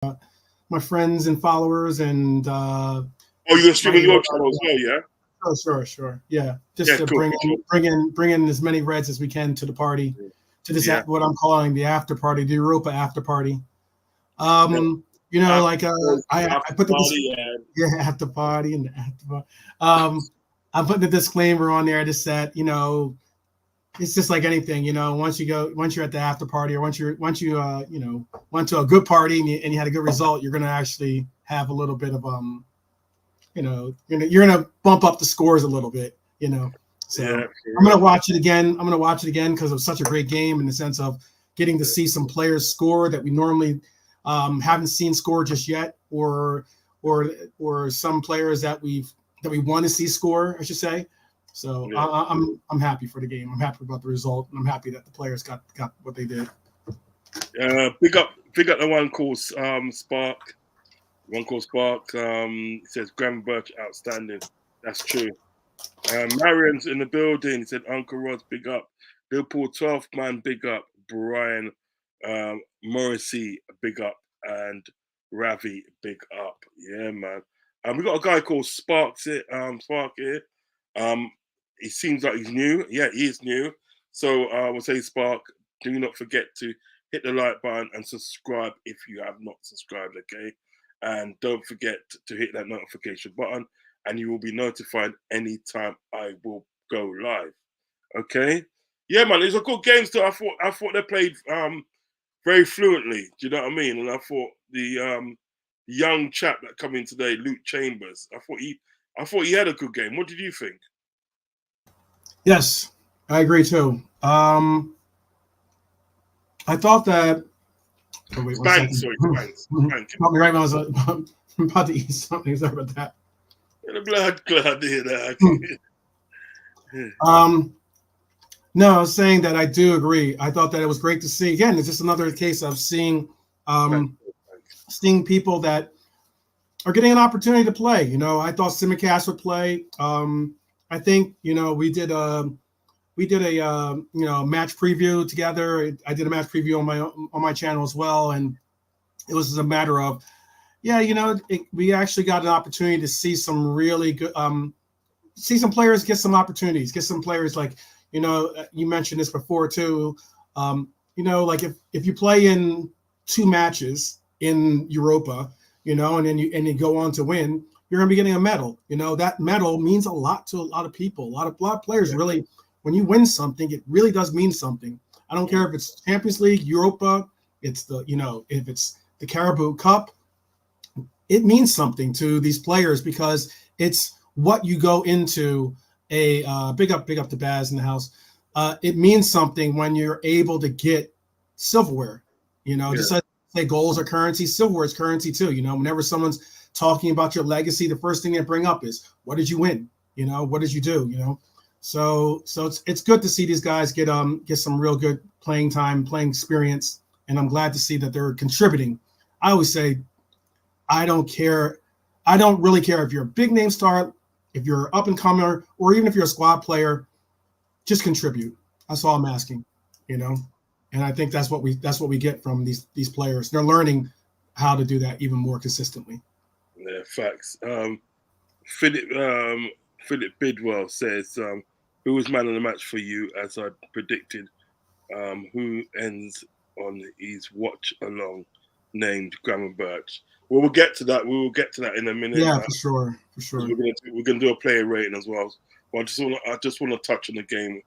my friends and followers and Oh, you're streaming your channel as well, yeah? Oh, sure. Yeah. Just Yeah, to cool. bring in as many Reds as we can to the party, to this what I'm calling the after party, the Europa after party. You know, like I put the after party and the after party. I'm putting the disclaimer on there just that, you know, it's just like anything, you know, once you're at the after party or once you went to a good party and you had a good result, you're going to actually have a little bit of you know, you're gonna bump up the scores a little bit, you know. So I'm gonna watch it again. Because it was such a great game in the sense of getting to see some players score that we normally haven't seen score just yet, or some players that we want to see score, I should say. So I'm happy for the game. I'm happy about the result, and I'm happy that the players got what they did. Big up the one called Spark. One called Spark says Graham Birch outstanding. That's true. Marion's in the building. He said Uncle Rodz, big up. Liverpool 12th man, big up. Brian Morrissey, big up. And Ravi, big up. Yeah, man. We got a guy called Spark here. He seems like he's new. Yeah, he is new. So we'll say, Spark, do not forget to hit the like button and subscribe if you have not subscribed, okay? And don't forget to hit that notification button, and you will be notified anytime I will go live. Okay? Yeah, man, it was a good game still. I thought they played very fluently. Do you know what I mean? And I thought the young chap that come in today, Luke Chambers, I thought he had a good game. What did you think? Yes, I agree too. I thought that. Oh, wait, Thanks. Caught me right when I was about to eat something. Sorry about that. I'm glad to hear that. No, I was saying that I do agree. I thought that it was great to see. Again, it's just another case of seeing people that are getting an opportunity to play. You know, I thought Simicast would play. I think, you know, we did a match preview together. I did a match preview on my channel as well, and it was a matter of, we actually got an opportunity to see some really good, see some players get some opportunities, get some players like, you know, you mentioned this before too. Like if you play in 2 matches in Europa, you know, and then you go on to win, you're gonna be getting a medal. You know, that medal means a lot to a lot of people. A lot of players really. When you win something, it really does mean something. I don't care if it's Champions League, Europa, if it's the Carabao Cup, it means something to these players because it's what you go into a big up to Baz in the house. It means something when you're able to get silverware. You know, just like say goals are currency, silverware is currency too. You know, whenever someone's talking about your legacy, the first thing they bring up is, what did you win? You know, what did you do? You know. So it's good to see these guys get some real good playing time, playing experience, and I'm glad to see that they're contributing. I always say, I don't really care if you're a big name star, if you're an up and comer, or even if you're a squad player, just contribute. That's all I'm asking, you know. And I think that's what we get from these players. They're learning how to do that even more consistently. Yeah, facts. Philip Bidwell says, who was man of the match for you, as I predicted? Who ends on his watch along, named Graham Birch? Well, we'll get to that. We will get to that in a minute. Yeah, for sure. We're gonna do a player rating as well. But I just want to touch on the game,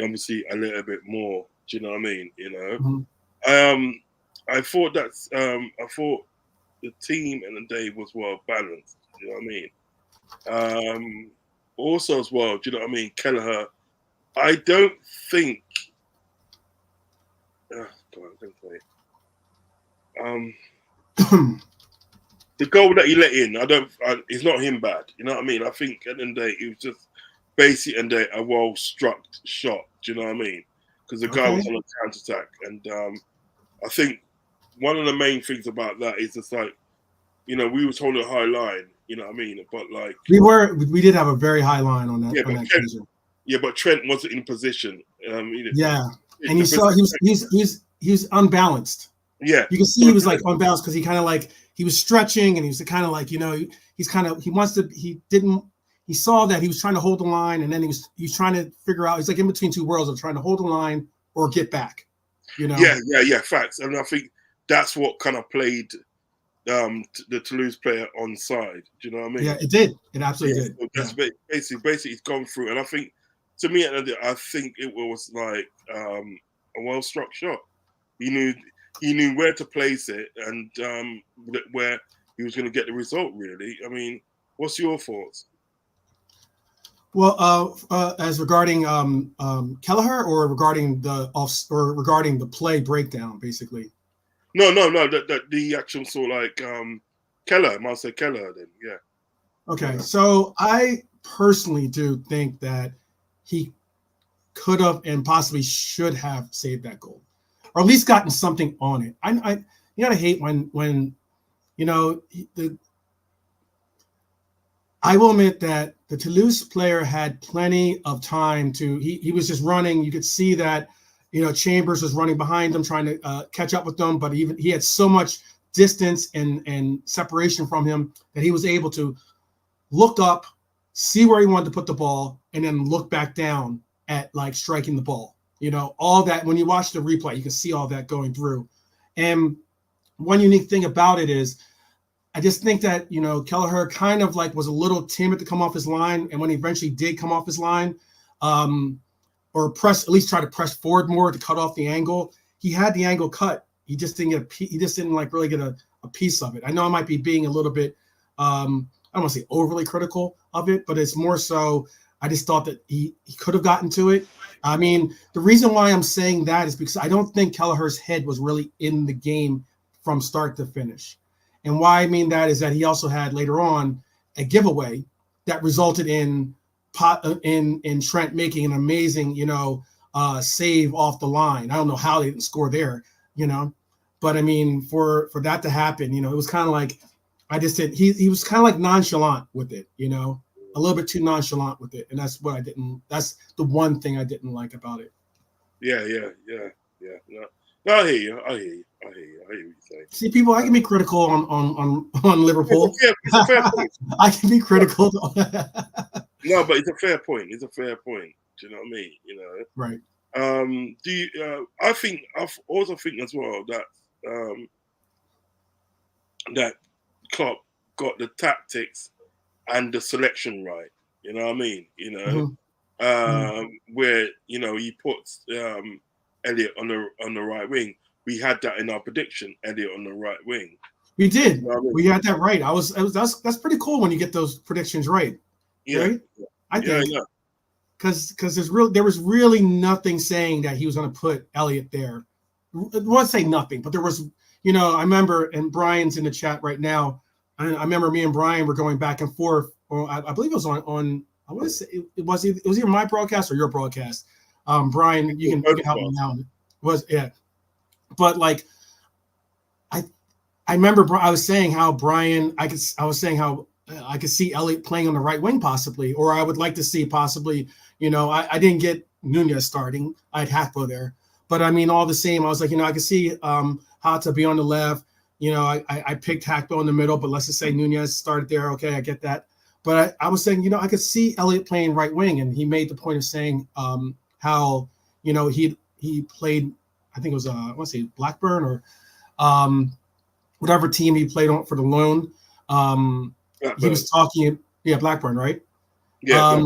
obviously, a little bit more. Do you know what I mean? You know, I thought the team and the day was well balanced. Do you know what I mean? Also, as well, do you know what I mean? Kelleher, I don't think. The goal that he let in, it's not him bad. You know what I mean? I think at the end of the day, it was just basically a well struck shot. Do you know what I mean? Because the guy was on a counter attack, and I think one of the main things about that is just like, you know, we was holding a high line. You know what I mean? But like we did have a very high line on that. But Trent wasn't in position. And you saw he's unbalanced. Yeah. You can see he was like on balance because he was stretching and he was kind of like, he saw that he was trying to hold the line, and then he was trying to figure out, he's like in between two worlds of trying to hold the line or get back, Yeah, facts. And I think that's what kind of played the Toulouse player on side. Do you know what I mean? Yeah, it did. It absolutely did. So that's basically he's gone through, and I think, to me, I think it was like a well-struck shot. He knew where to place it and where he was going to get the result. Really, I mean, what's your thoughts? Well, as regarding Kelleher, or regarding the play breakdown, basically. No. The actual sort of like Keller. I might say Keller then. Yeah. Okay, so I personally do think that he could have and possibly should have saved that goal, or at least gotten something on it. I hate when I will admit that the Toulouse player had plenty of time to. He was just running. You could see that Chambers was running behind him, trying to catch up with them, but he had so much distance and separation from him that he was able to look up, see where he wanted to put the ball, and then look back down at like striking the ball. All that, when you watch the replay, you can see all that going through. And one unique thing about it is, I just think that, Kelleher kind of like was a little timid to come off his line. And when he eventually did come off his line, or at least try to press forward more to cut off the angle, he had the angle cut. He just didn't really get a piece of it. I know I might be being a little bit, I don't want to say overly critical of it, but it's more so I just thought that he could have gotten to it. I mean, the reason why I'm saying that is because I don't think Kelleher's head was really in the game from start to finish. And why I mean that is that he also had later on a giveaway that resulted in Trent making an amazing, save off the line. I don't know how they didn't score there, but I mean, for that to happen, it was kind of like, he was kind of like nonchalant with it, a little bit too nonchalant with it. And that's the one thing I didn't like about it. Yeah. No, I hear you. I hear what you're saying. See, people, I can be critical on Liverpool. It's a fair point. I can be critical. No, but it's a fair point. Do you know what I mean? Right. Do you? I also think as well that that Klopp got the tactics and the selection right. You know what I mean? Where he puts Elliot on the right wing. We had that in our prediction. Elliot on the right wing. We did. You know what I mean? We had that right. That's pretty cool when you get those predictions right. Yeah. Right? I think because there was really nothing saying that he was going to put Elliot there. I won't say nothing, but there was. I remember, and Brian's in the chat right now. I remember me and Brian were going back and forth. Or I believe it was on. I want to say it was either my broadcast or your broadcast. Brian, you can help me now. But like, I remember I was saying how I could see Elliot playing on the right wing possibly, or I would like to see possibly. I didn't get Nunez starting. I had Hakpo there, but I mean, all the same, I was like, I could see Hatta be on the left. I picked Hakpo in the middle, but let's just say Nunez started there. Okay, I get that. But I was saying, I could see Elliot playing right wing, and he made the point of saying how he played. I think it was I want to say Blackburn or whatever team he played on for the loan. He was talking, Blackburn, right? Yeah.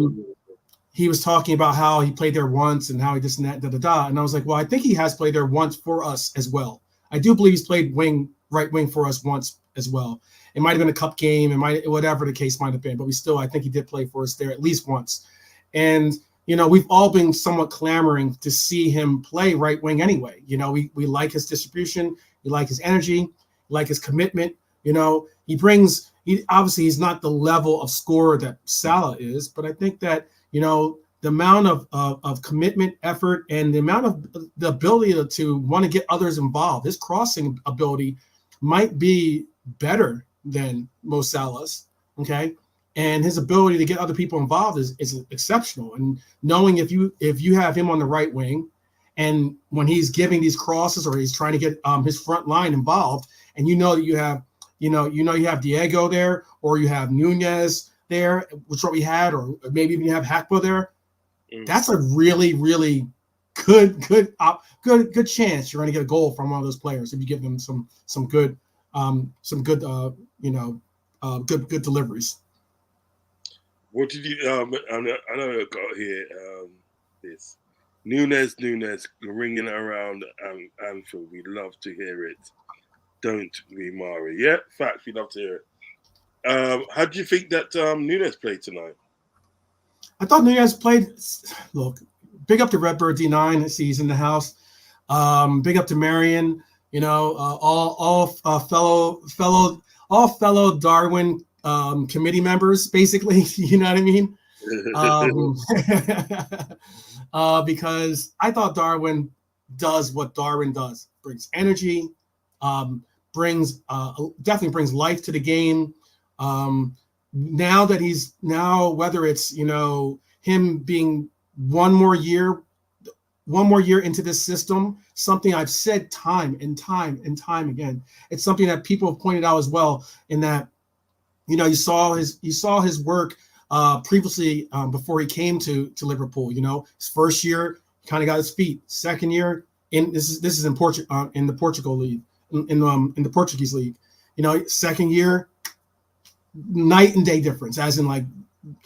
He was talking about how he played there once and how he just and da. And I was like, well, I think he has played there once for us as well. I do believe he's played right wing for us once as well. It might have been a cup game, whatever the case might have been, but I think he did play for us there at least once. And we've all been somewhat clamoring to see him play right wing anyway. We like his distribution, we like his energy, we like his commitment. Obviously he's not the level of scorer that Salah is, but I think that the amount of commitment, effort, and the amount of the ability to want to get others involved, his crossing ability might be better than Mo Salah's. Okay. And his ability to get other people involved is exceptional. And knowing if you have him on the right wing And when he's giving these crosses or he's trying to get his front line involved, and you know that you have Diego there, or you have Nunez there, which is what we had, or maybe even you have Hakpo there. That's a really, really good chance you're going to get a goal from one of those players if you give them some good good deliveries. What did you? I know I got here. This Nunez ringing around Anfield. We love to hear it, don't we, Mari? Yeah, fact. We love to hear it. How do you think that Nunez played tonight? I thought Nunez played. Look, big up to Redbird D9. He's in the house. Big up to Marion. All fellow Darwin committee members, basically. You know what I mean? Because I thought Darwin does what Darwin does. Brings energy. Definitely brings life to the game. Now whether it's him being one more year into this system, something I've said time and time again. It's something that people have pointed out as well, in that you saw his work previously before he came to Liverpool. His first year he kind of got his feet. Second year this is in in the Portugal league, in the Portuguese league. Second year, night and day difference, as in like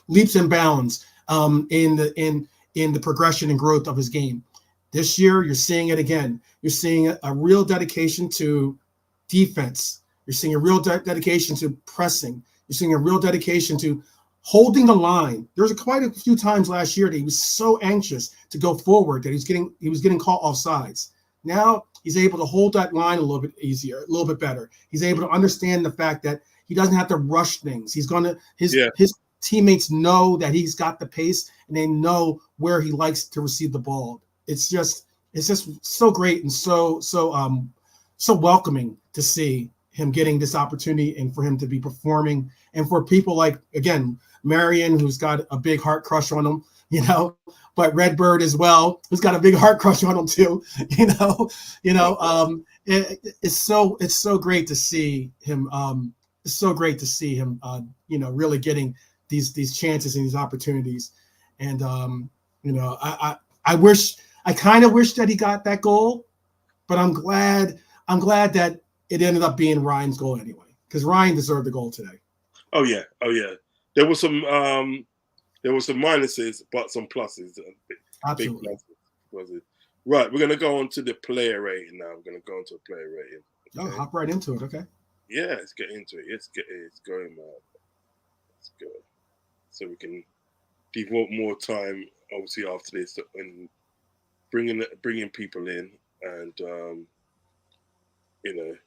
leaps and bounds in the progression and growth of his game. This year, you're seeing it again. You're seeing a real dedication to defense. You're seeing a real dedication to pressing. You're seeing a real dedication to holding the line. There was quite a few times last year that he was so anxious to go forward that he was getting caught off sides. Now he's able to hold that line a little bit easier, a little bit better. He's able to understand the fact that he doesn't have to rush things. His teammates know that he's got the pace, and they know where he likes to receive the ball. It's just so great and so welcoming to see him getting this opportunity, and for him to be performing, and for people like, again, Marion, who's got a big heart crush on him, but Redbird as well, who's got a big heart crush on him too. It's so great to see him. It's so great to see him, really getting these chances and these opportunities. And I kind of wish that he got that goal, but I'm glad that it ended up being Ryan's goal anyway, because Ryan deserved the goal today. Oh yeah. There was some minuses, but some pluses. Absolutely. Big pluses, was it? Right, we're gonna go on to the player rating now. We're gonna go on to a player rating. Okay? Oh, hop right into it. Okay. Yeah, let's get into it. It's going, man. Let's go. So we can devote more time, obviously, after this, and bringing people in, and literally.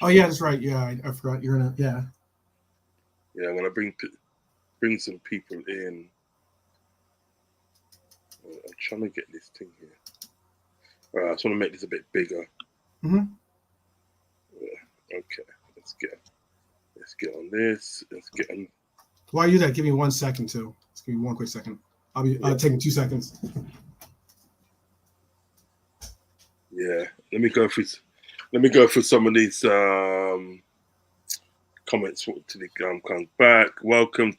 Oh yeah, that's right. Yeah, I forgot. You're gonna. Yeah. Yeah, I'm gonna bring some people in. I'm trying to get this thing here. All right, I just want to make this a bit bigger. Mm-hmm. Yeah, okay, let's get on this. Let's get on. While you do that, give me 1 second too. Just give me one quick second. I'll be taking 2 seconds. Yeah, let me go through some of these comments to the comes back. Welcome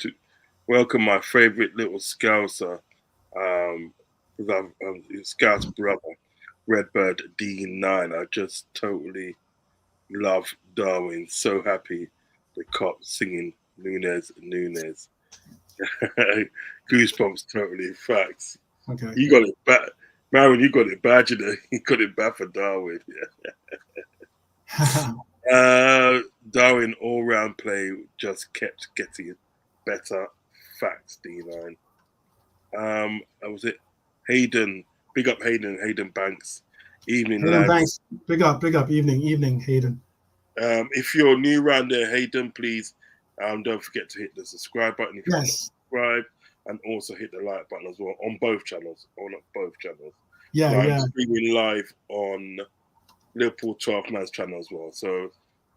my favorite little Scouser, Scout's brother, Redbird D9. I just totally love Darwin. So happy the cop singing Nunez. Goosebumps, totally facts. Okay. You got it bad. Marion, you got it bad, You got it bad for Darwin. Darwin all-round play just kept getting better. Facts, D9. Was it Hayden? Big up Hayden Banks. Evening, Hayden lads. Banks. Big up. Evening, Hayden. If you're new around there, Hayden, please don't forget to hit the subscribe button if you want to subscribe, and also hit the like button as well on both channels. I'm streaming live on Liverpool 12 Man's channel as well. So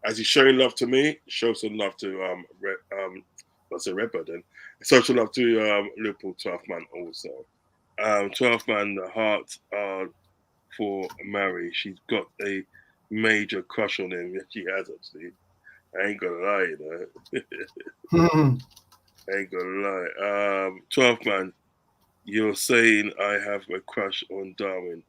as you're showing love to me, show some love to Redbird then. Social love to Liverpool 12 Man also. 12th man, the hearts are for Mary. She's got a major crush on him. Yes, she has actually. I ain't gonna lie, you know. I ain't gonna lie. 12th man, you're saying I have a crush on Darwin.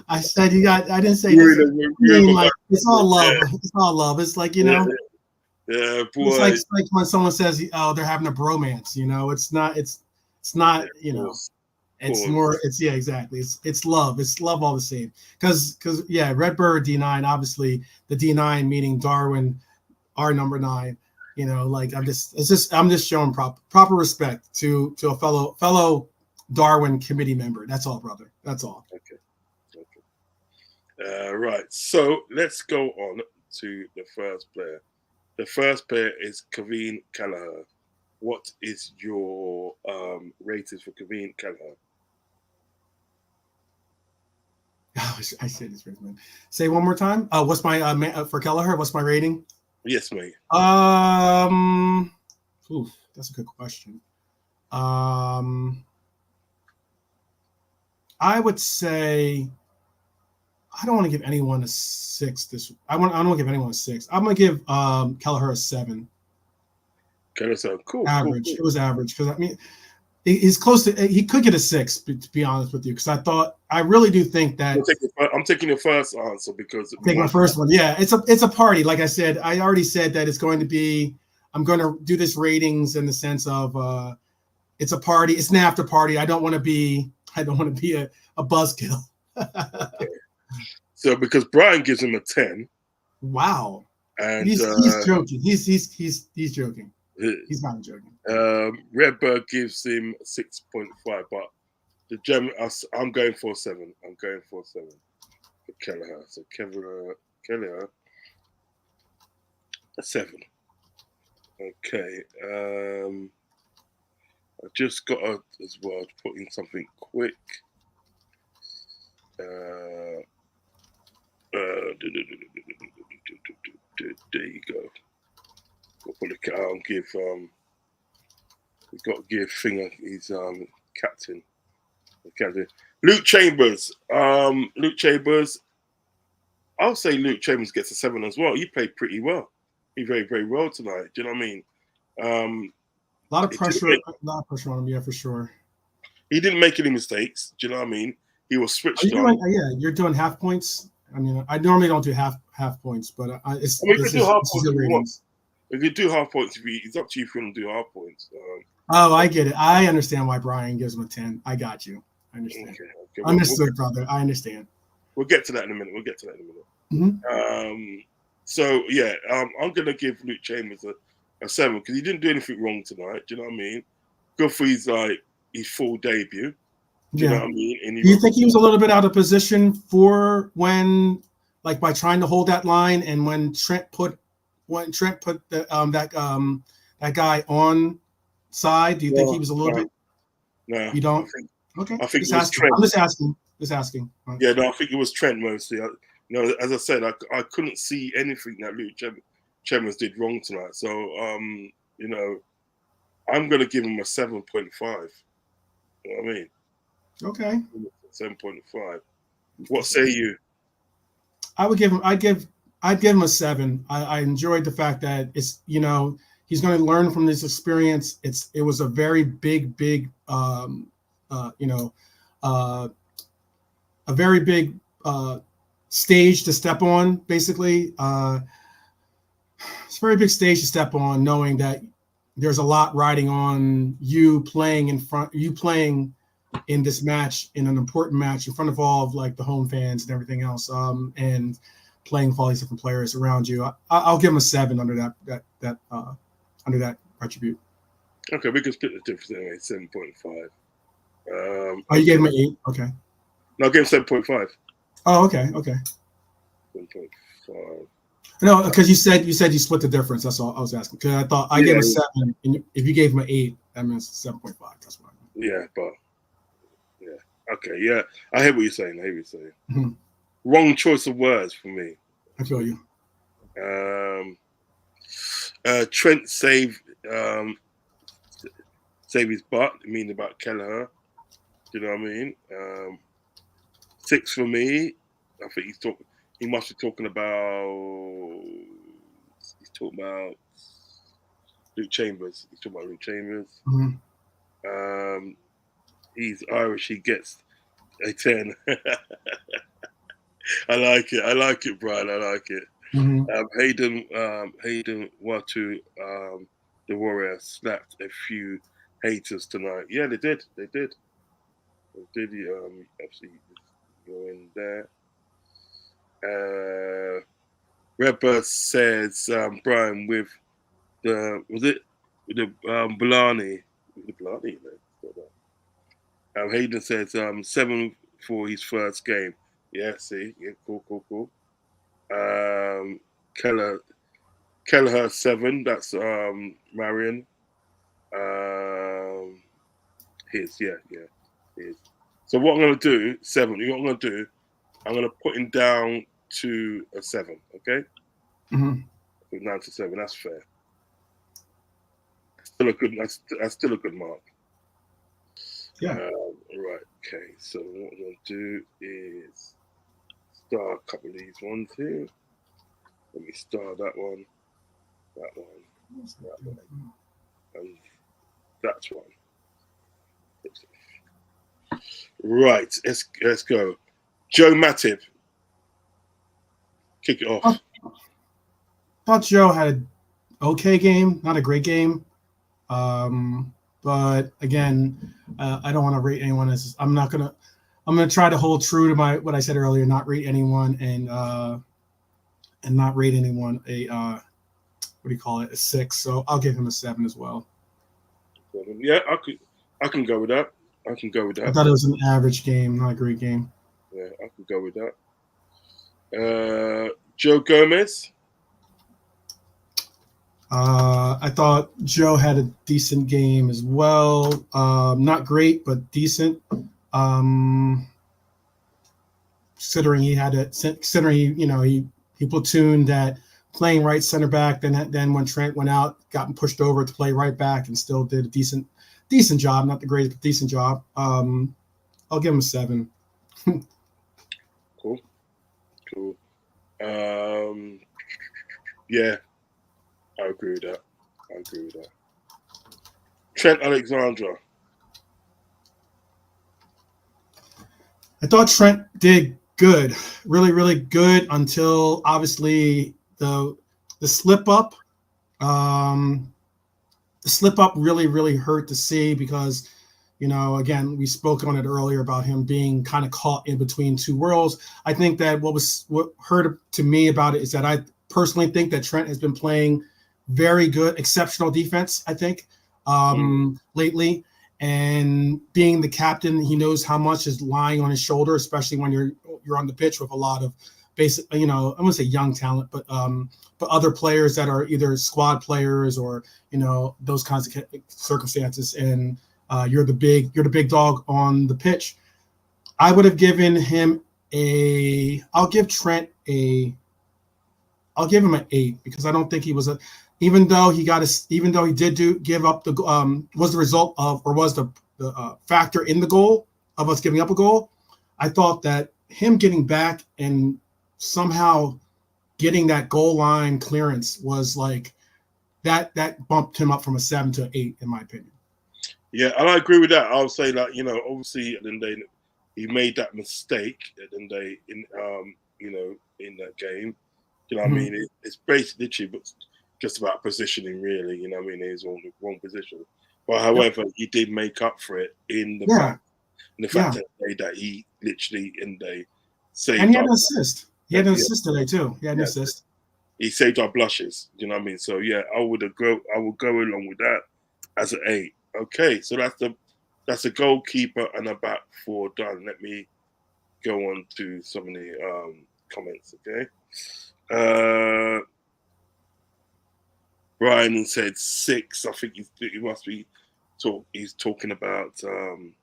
I said you got. I didn't say. Like, it's all love. Yeah. It's all love. It's like, you know. Yeah, boy. It's like when someone says, "Oh, they're having a bromance." You know, it's not. It's not. Yeah, you know. It's more. It's yeah, exactly. It's love. It's love all the same. Because yeah, Redbird D9. Obviously, the D9 meaning Darwin, our number 9. You know, like I'm just showing proper respect to a fellow Darwin committee member. That's all, brother. That's all. Okay. Right. So let's go on to the first player. The first player is Kevin Kelleher. What is your ratings for Kevin Kelleher? Oh, I said this, man. Say one more time. What's my for Kelleher? What's my rating? Yes, mate. That's a good question. I would say I don't want to give anyone a 6. I don't want to give anyone a 6. I'm gonna give Kelleher a 7. Kelleher, cool. Average. Cool. It was average because I mean he's close to. He could get a 6, to be honest with you, because I really do think that I'm taking the first answer because take my first one. Yeah, it's a party. Like I said, I already said that it's going to be. I'm going to do this ratings in the sense of it's a party. It's an after party. I don't want to be a buzzkill. Okay. So because Brian gives him a 10. Wow. And he's joking. He's joking. He's not joking. Redbird gives him 6.5, but the gem. I'm going for 7. I'm going for 7 for Kelleher. So Kelleher, a 7. Okay. I just got as well to put in something quick. There you go. I'll give we've got to give Finger his captain. Luke Chambers. I'll say Luke Chambers gets a 7 as well. He played pretty well. He very, very well tonight. Do you know what I mean? A lot of pressure on him, yeah, for sure. He didn't make any mistakes. Do you know what I mean? He was switched on. You're doing half points. I mean, I normally don't do half points, but you can do half points. If you do half points, it's up to you if you want to do half points. I get it. I understand why Brian gives him a 10. I got you. I understand. Okay. Understood, brother. I understand. We'll get to that in a minute. Mm-hmm. So yeah, I'm gonna give Luke Chambers a 7 because he didn't do anything wrong tonight. Do you know what I mean? Good for his full debut. Do you know what I mean? Do you think he was a little bit out of position for when, like, by trying to hold that line, and when Trent put the that guy on side? Do you think he was a little bit? No, you don't. Okay. I think it was Trent. I'm just asking. Yeah, no, I think it was Trent mostly. As I said, I couldn't see anything that Luke Chambers did wrong tonight. So, I'm going to give him a 7.5. You know what I mean? Okay. 7.5. What say you? I'd give him a 7. I enjoyed the fact that it's, he's going to learn from this experience. It was a very big, a very big stage to step on, basically. It's a very big stage to step on, knowing that there's a lot riding on you playing in this match, in an important match in front of all of the home fans and everything else, and playing with all these different players around you. I'll give him a 7 under that attribute. Okay, we can split the difference anyway. 7.5. You gave him an 8. Okay. No, I gave him 7.5. Oh, okay. 7.5. No, because you said you split the difference. That's all I was asking. Because I thought I gave him a 7, and if you gave him an 8, that means 7.5. That's what I mean. Yeah, but okay, yeah. I hear what you're saying. Mm-hmm. Wrong choice of words for me. I feel you. Trent save his butt. I mean about Kelleher. Do you know what I mean? 6 for me. I think he must be talking about. He's talking about Luke Chambers. He's talking about Luke Chambers. Mm-hmm. He's Irish. He gets a 10. I like it. I like it, Brian. I like it. Mm-hmm. Hayden Watu, the Warrior, slapped a few haters tonight. Yeah, they did. They did. They did. Obviously, go in there. Redbird says, Brian, with the Blarney, the Blarney, Hayden says 7 for his first game. Yeah, see, yeah, cool. Kelleher 7. That's Marion. His, yeah. His. So what I'm gonna do, 7. What I'm gonna do, I'm gonna put him down to a 7. Okay. Mm-hmm. Put him down to 7. That's fair. Still a good. That's still a good mark. Yeah. Right. Okay. So what I'm gonna do is start a couple of these ones here. Let me start that one, and that one. Right. Let's go. Joe Matip. Kick it off. Thought Joe had an okay game, not a great game. But again, I don't want to rate anyone as I'm gonna try to hold true to what I said earlier, not rate anyone and not rate anyone a a 6. So I'll give him a 7 as well. Yeah, I can go with that. I thought it was an average game, not a great game. Yeah, I can go with that. Joe Gomez. I thought Joe had a decent game as well. Not great, but decent. Considering he platooned that playing right center back. Then when Trent went out, got pushed over to play right back, and still did a decent job. Not the greatest, but decent job. I'll give him a 7. Cool. Yeah, I agree with that. Trent Alexander. I thought Trent did good, really, really good until obviously the slip up. The slip up really, really hurt to see because, again, we spoke on it earlier about him being kind of caught in between two worlds. I think that what hurt to me about it is that I personally think that Trent has been playing very good, exceptional defense, I think, lately. And being the captain, he knows how much is lying on his shoulder, especially when you're on the pitch with a lot of basic, I wouldn't say young talent, but other players that are either squad players or those kinds of circumstances. And you're the big dog on the pitch. I would have given him I'll give him an 8 because I don't think he was even though he did give up was the result of, or was the factor in the goal of us giving up a goal. I thought that him getting back and somehow getting that goal line clearance was like that bumped him up from a 7 to an 8 in my opinion. Yeah, and I agree with that. I'll say that, obviously at the end of the day, he made that mistake at the end of the day in that game. You know what I mean? It's basically literally but just about positioning, really. You know what I mean? He's on the wrong position. But however, he did make up for it in the fact that he literally in the saved. And he had an assist. He had an assist today too. He had an assist. He saved our blushes. You know what I mean? So yeah, I would go along with that as an 8. Okay, so that's a goalkeeper and a back 4 done. Let me go on to some of the comments. Okay. Brian said 6. I think he must be he's talking about Chambers.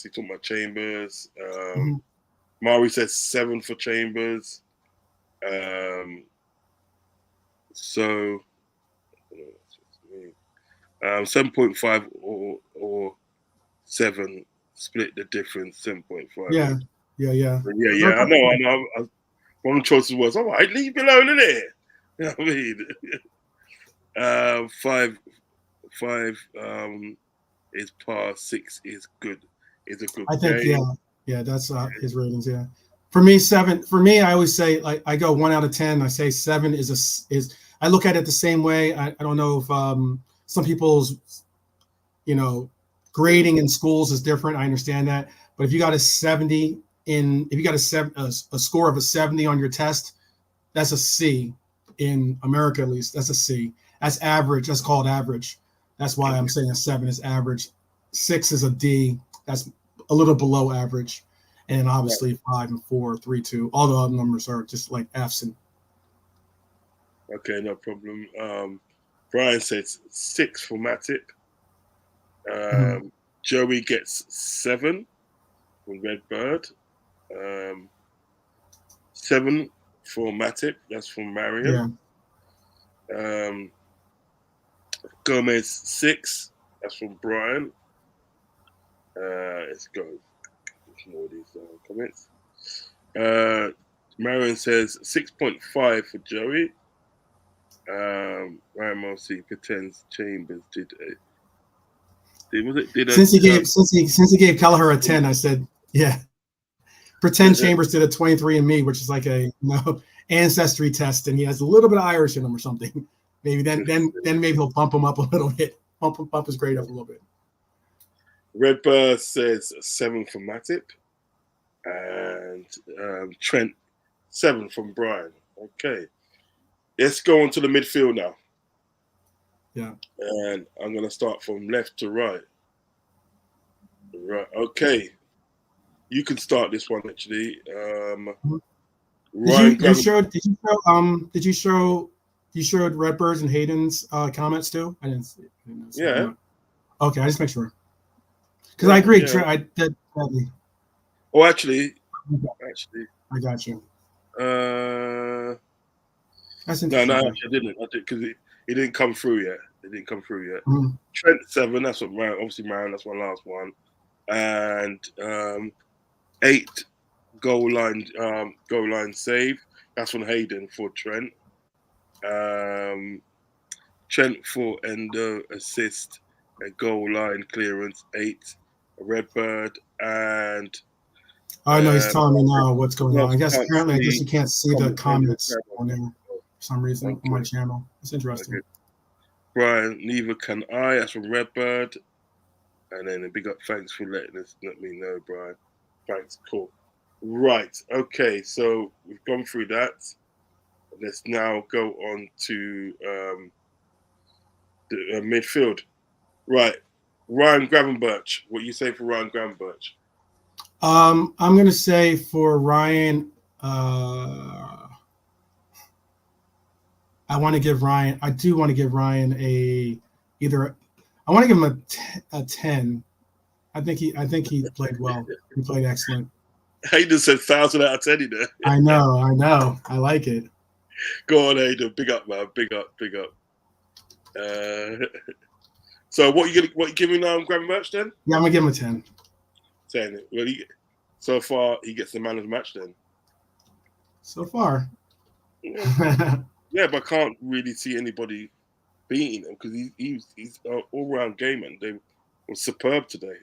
He's talking about Chambers. Mari says 7 for Chambers. So 7.5 or 7 split the difference. 7.5. Yeah. Yeah. I know. One of the choices was, all right, leave me alone in it. You know what I mean? 5 is par, 6 is good. Is a good I think game. yeah, that's his ratings. Yeah, for me 7. For me, I always say like I go 1 out of 10. I say 7 is. I look at it the same way. I don't know if some people's grading in schools is different. I understand that, but if you got a 70 if you got a score of a 70 on your test, that's a C. In America, at least, that's a C. That's average. That's called average. That's why I'm saying a 7 is average. 6 is a D. That's a little below average. And obviously 5 and 4, 3, 2. All the other numbers are just like F's. Okay, no problem. Brian says 6 for Matip. Joey gets 7 from Redbird. 7 for Matip. That's from Marion. Yeah. Gomez 6. That's from Brian. Let's go. More of these comments. Marion says 6.5 for Joey. Ryan Mossy pretends Chambers did since he gave Kelleher a 10, I said, yeah. Pretend Chambers did a 23andMe, which is like a ancestry test, and he has a little bit of Irish in him or something. Maybe then maybe he'll bump him up a little bit. Bump his grade up a little bit. Redbird says 7 for Matip, and Trent 7 from Brian. Okay, let's go on to the midfield now. Yeah, and I'm gonna start from left to right. Right. Okay, you can start this one actually. Did you show Redbird's and Hayden's comments too? I didn't see it. Yeah. Okay, I just make sure. Because I agree. Yeah. I did. Oh, actually, I got you. That's No, interesting. actually, I didn't. I did because it didn't come through yet. It didn't come through yet. Mm-hmm. Trent 7. That's what Marion. Obviously, Marion. That's my last one. And 8 goal line save. That's from Hayden for Trent. Trent for Endo assist and goal line clearance 8. Redbird and. I know he's telling me now what's going on. I guess you can't see the comments on there for some reason on my channel. It's interesting. Okay. Brian, neither can I. That's from Redbird. And then a big up thanks for let me know, Brian. Thanks, cool. Right, okay, so we've gone through that. Let's now go on to the midfield. Right, Ryan Gravenberch. What you say for Ryan Gravenberch? I'm gonna say for Ryan, I want to give Ryan. I do want to give Ryan I want to give him a 10. I think he played well. He played excellent. Hayden said 1,000 out of 10 in there. I know. I like it. Go on, Hayden. Big up, man. Big up. So what you giving Gravenberch then? Yeah, I'm gonna give him a 10. 10. Well, so far he gets the man of the match then. So far. Yeah, but I can't really see anybody beating him because he's an all-round game and they were superb today.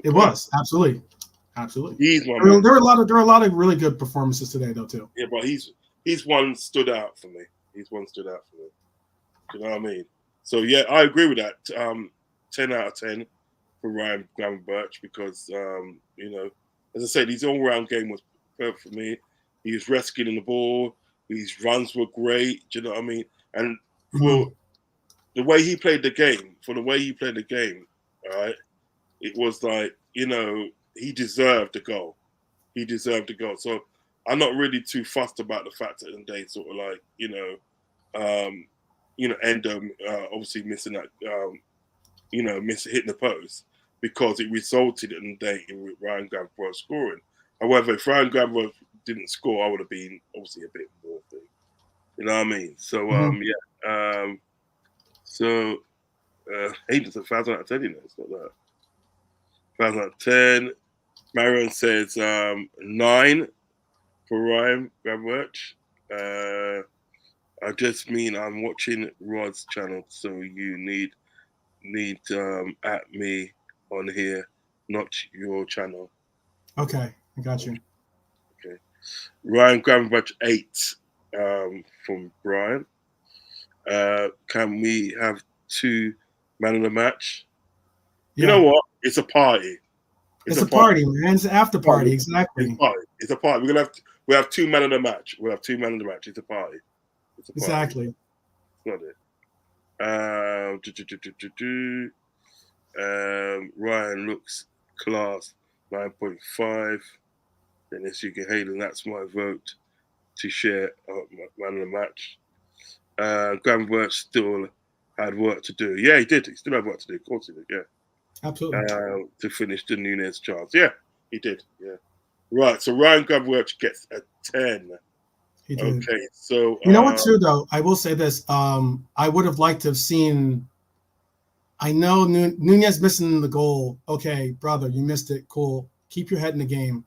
It was absolutely. He's one. There were a lot of really good performances today though too. Yeah, but he's one stood out for me. Do you know what I mean? So yeah, I agree with that. 10 out of 10 for Ryan Gravenberch because as I said, his all-round game was perfect for me. He was rescuing the ball. His runs were great. Do you know what I mean? And for the way he played the game, all right, it was like, he deserved the goal. So I'm not really too fussed about the fact that they sort of like, Endo obviously missing that, hitting the post because it resulted in Ryan Gravenberch scoring. However, if Ryan Gravenberch didn't score, I would have been obviously a bit more You know what I mean? So Mhm. yeah. So Hayden's a 1,000 out of 10. You know, it's not that 1,000 out of 10. Marion says 9 for Ryan Gravenberch. I just mean I'm watching Rod's channel, so you need at me on here, not your channel. Okay, I got you. Okay. Ryan Gravenberch 8 from Brian. Can we have 2 man of the match? You know Yeah, what? It's a party. It's it's a a party. party, man. It's an after party. It's a Exactly, party. It's a party. We have 2 men of the match. We have 2 men of the match. It's a party. It's a party. exactly. It's not it. Ryan looks class 9.5. Dennis you can Hayden, that's my vote to share my man of the match. Gravenberch still had work to do. Yeah, he did. He still had work to do. Of course he did. Yeah. Absolutely. To finish the Nunez chance. Yeah, he did. Yeah. Right. So Ryan Gravenberch gets a 10. He did. Okay. So You know what, too, though? I will say this. I would have liked to have seen. I know Nunez missing the goal. Okay, brother, you missed it. Cool. Keep your head in the game.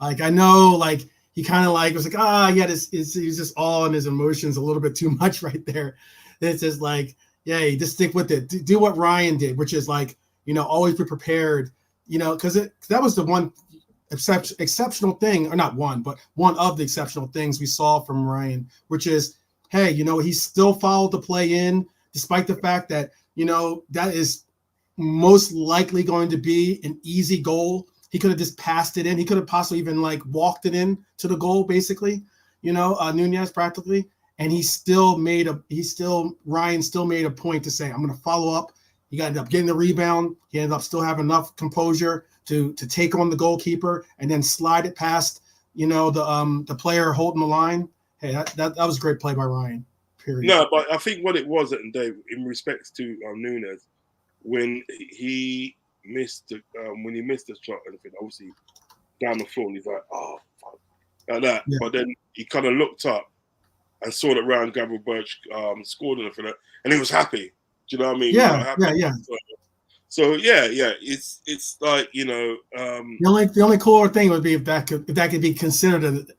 Like, I know, like, he kind of like was like, yeah, he's just all in his emotions a little bit too much right there. It's just like, yeah, just stick with it. Do what Ryan did, which is like, always be prepared, because that was the one exceptional thing, or not one, but one of the exceptional things we saw from Ryan, which is, hey, he still followed the play in, despite the fact that, that is most likely going to be an easy goal. He could have just passed it in. He could have possibly even like walked it in to the goal, basically, Nunez practically. And Ryan still made a point to say, I'm going to follow up. He ended up getting the rebound. He ended up still having enough composure to take on the goalkeeper and then slide it past, the player holding the line. Hey, that was a great play by Ryan. Period. No, but I think what it was, Dave, in respects to Nunez, when he missed the shot, and obviously down the floor, and he's like, oh, fuck, like that. Yeah. But then he kind of looked up and saw that Ryan Gravenberch scored anything, and he was happy. Do you know what I mean? Yeah, yeah. So yeah, it's like the only cooler thing would be if that could be considered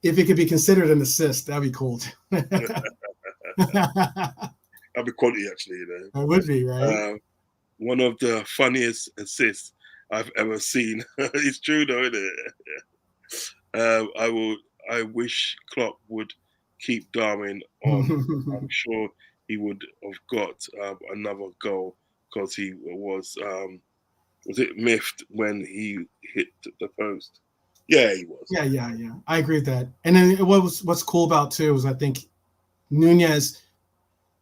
if it could be considered an assist. That'd be cool. That'd be quality, actually. That would be right. One of the funniest assists I've ever seen. It's true, though, isn't it? I wish Klopp would keep Darwin on. I'm sure he would have got another goal because he was it miffed when he hit the post? Yeah, he was. Yeah. I agree with that. And then what's cool about too is I think Nunez,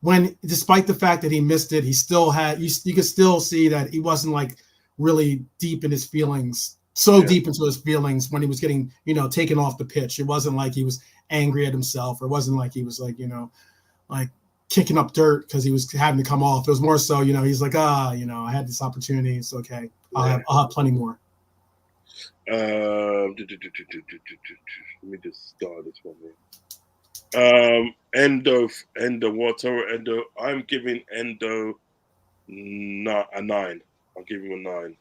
when despite the fact that he missed it, he still had you could still see that he wasn't like really deep in his feelings, deep into his feelings when he was getting taken off the pitch. It wasn't like he was angry at himself, or it wasn't like he was like like kicking up dirt because he was having to come off. It was more so he's like I had this opportunity. It's okay. I'll have plenty more. Let me just start this one here. Endo, I'm giving Endo a 9. I'll give him a 9.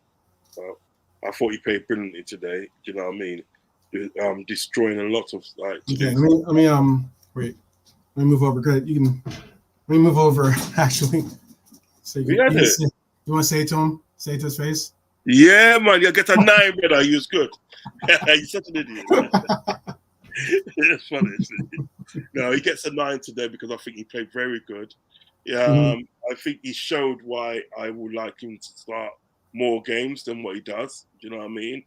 I thought he played brilliantly today. Do you know what I mean? Destroying a lot of like. Okay, let me wait. Let me move over. Good. Let me move over. Actually, so you want to say it to him? Say it to his face. Yeah, man, you get a 9, brother. He was good. He's such an idiot. It's funny. No, he gets a 9 today because I think he played very good. I think he showed why I would like him to start more games than what he does. Do you know what I mean?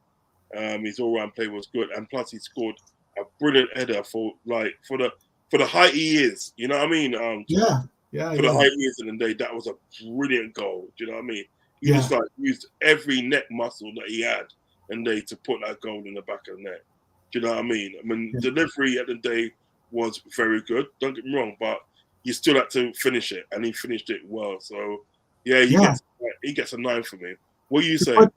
His all-round play was good, and plus he scored a brilliant header for the height he is. You know what I mean? Yeah. For the height he is in the day, that was a brilliant goal. Do you know what I mean? He just like used every neck muscle that he had and they to put that goal in the back of the net. Do you know what I mean? I mean, delivery at the day was very good. Don't get me wrong, but you still had to finish it, and he finished it well. So, he gets a 9 for me. What do you say? I'm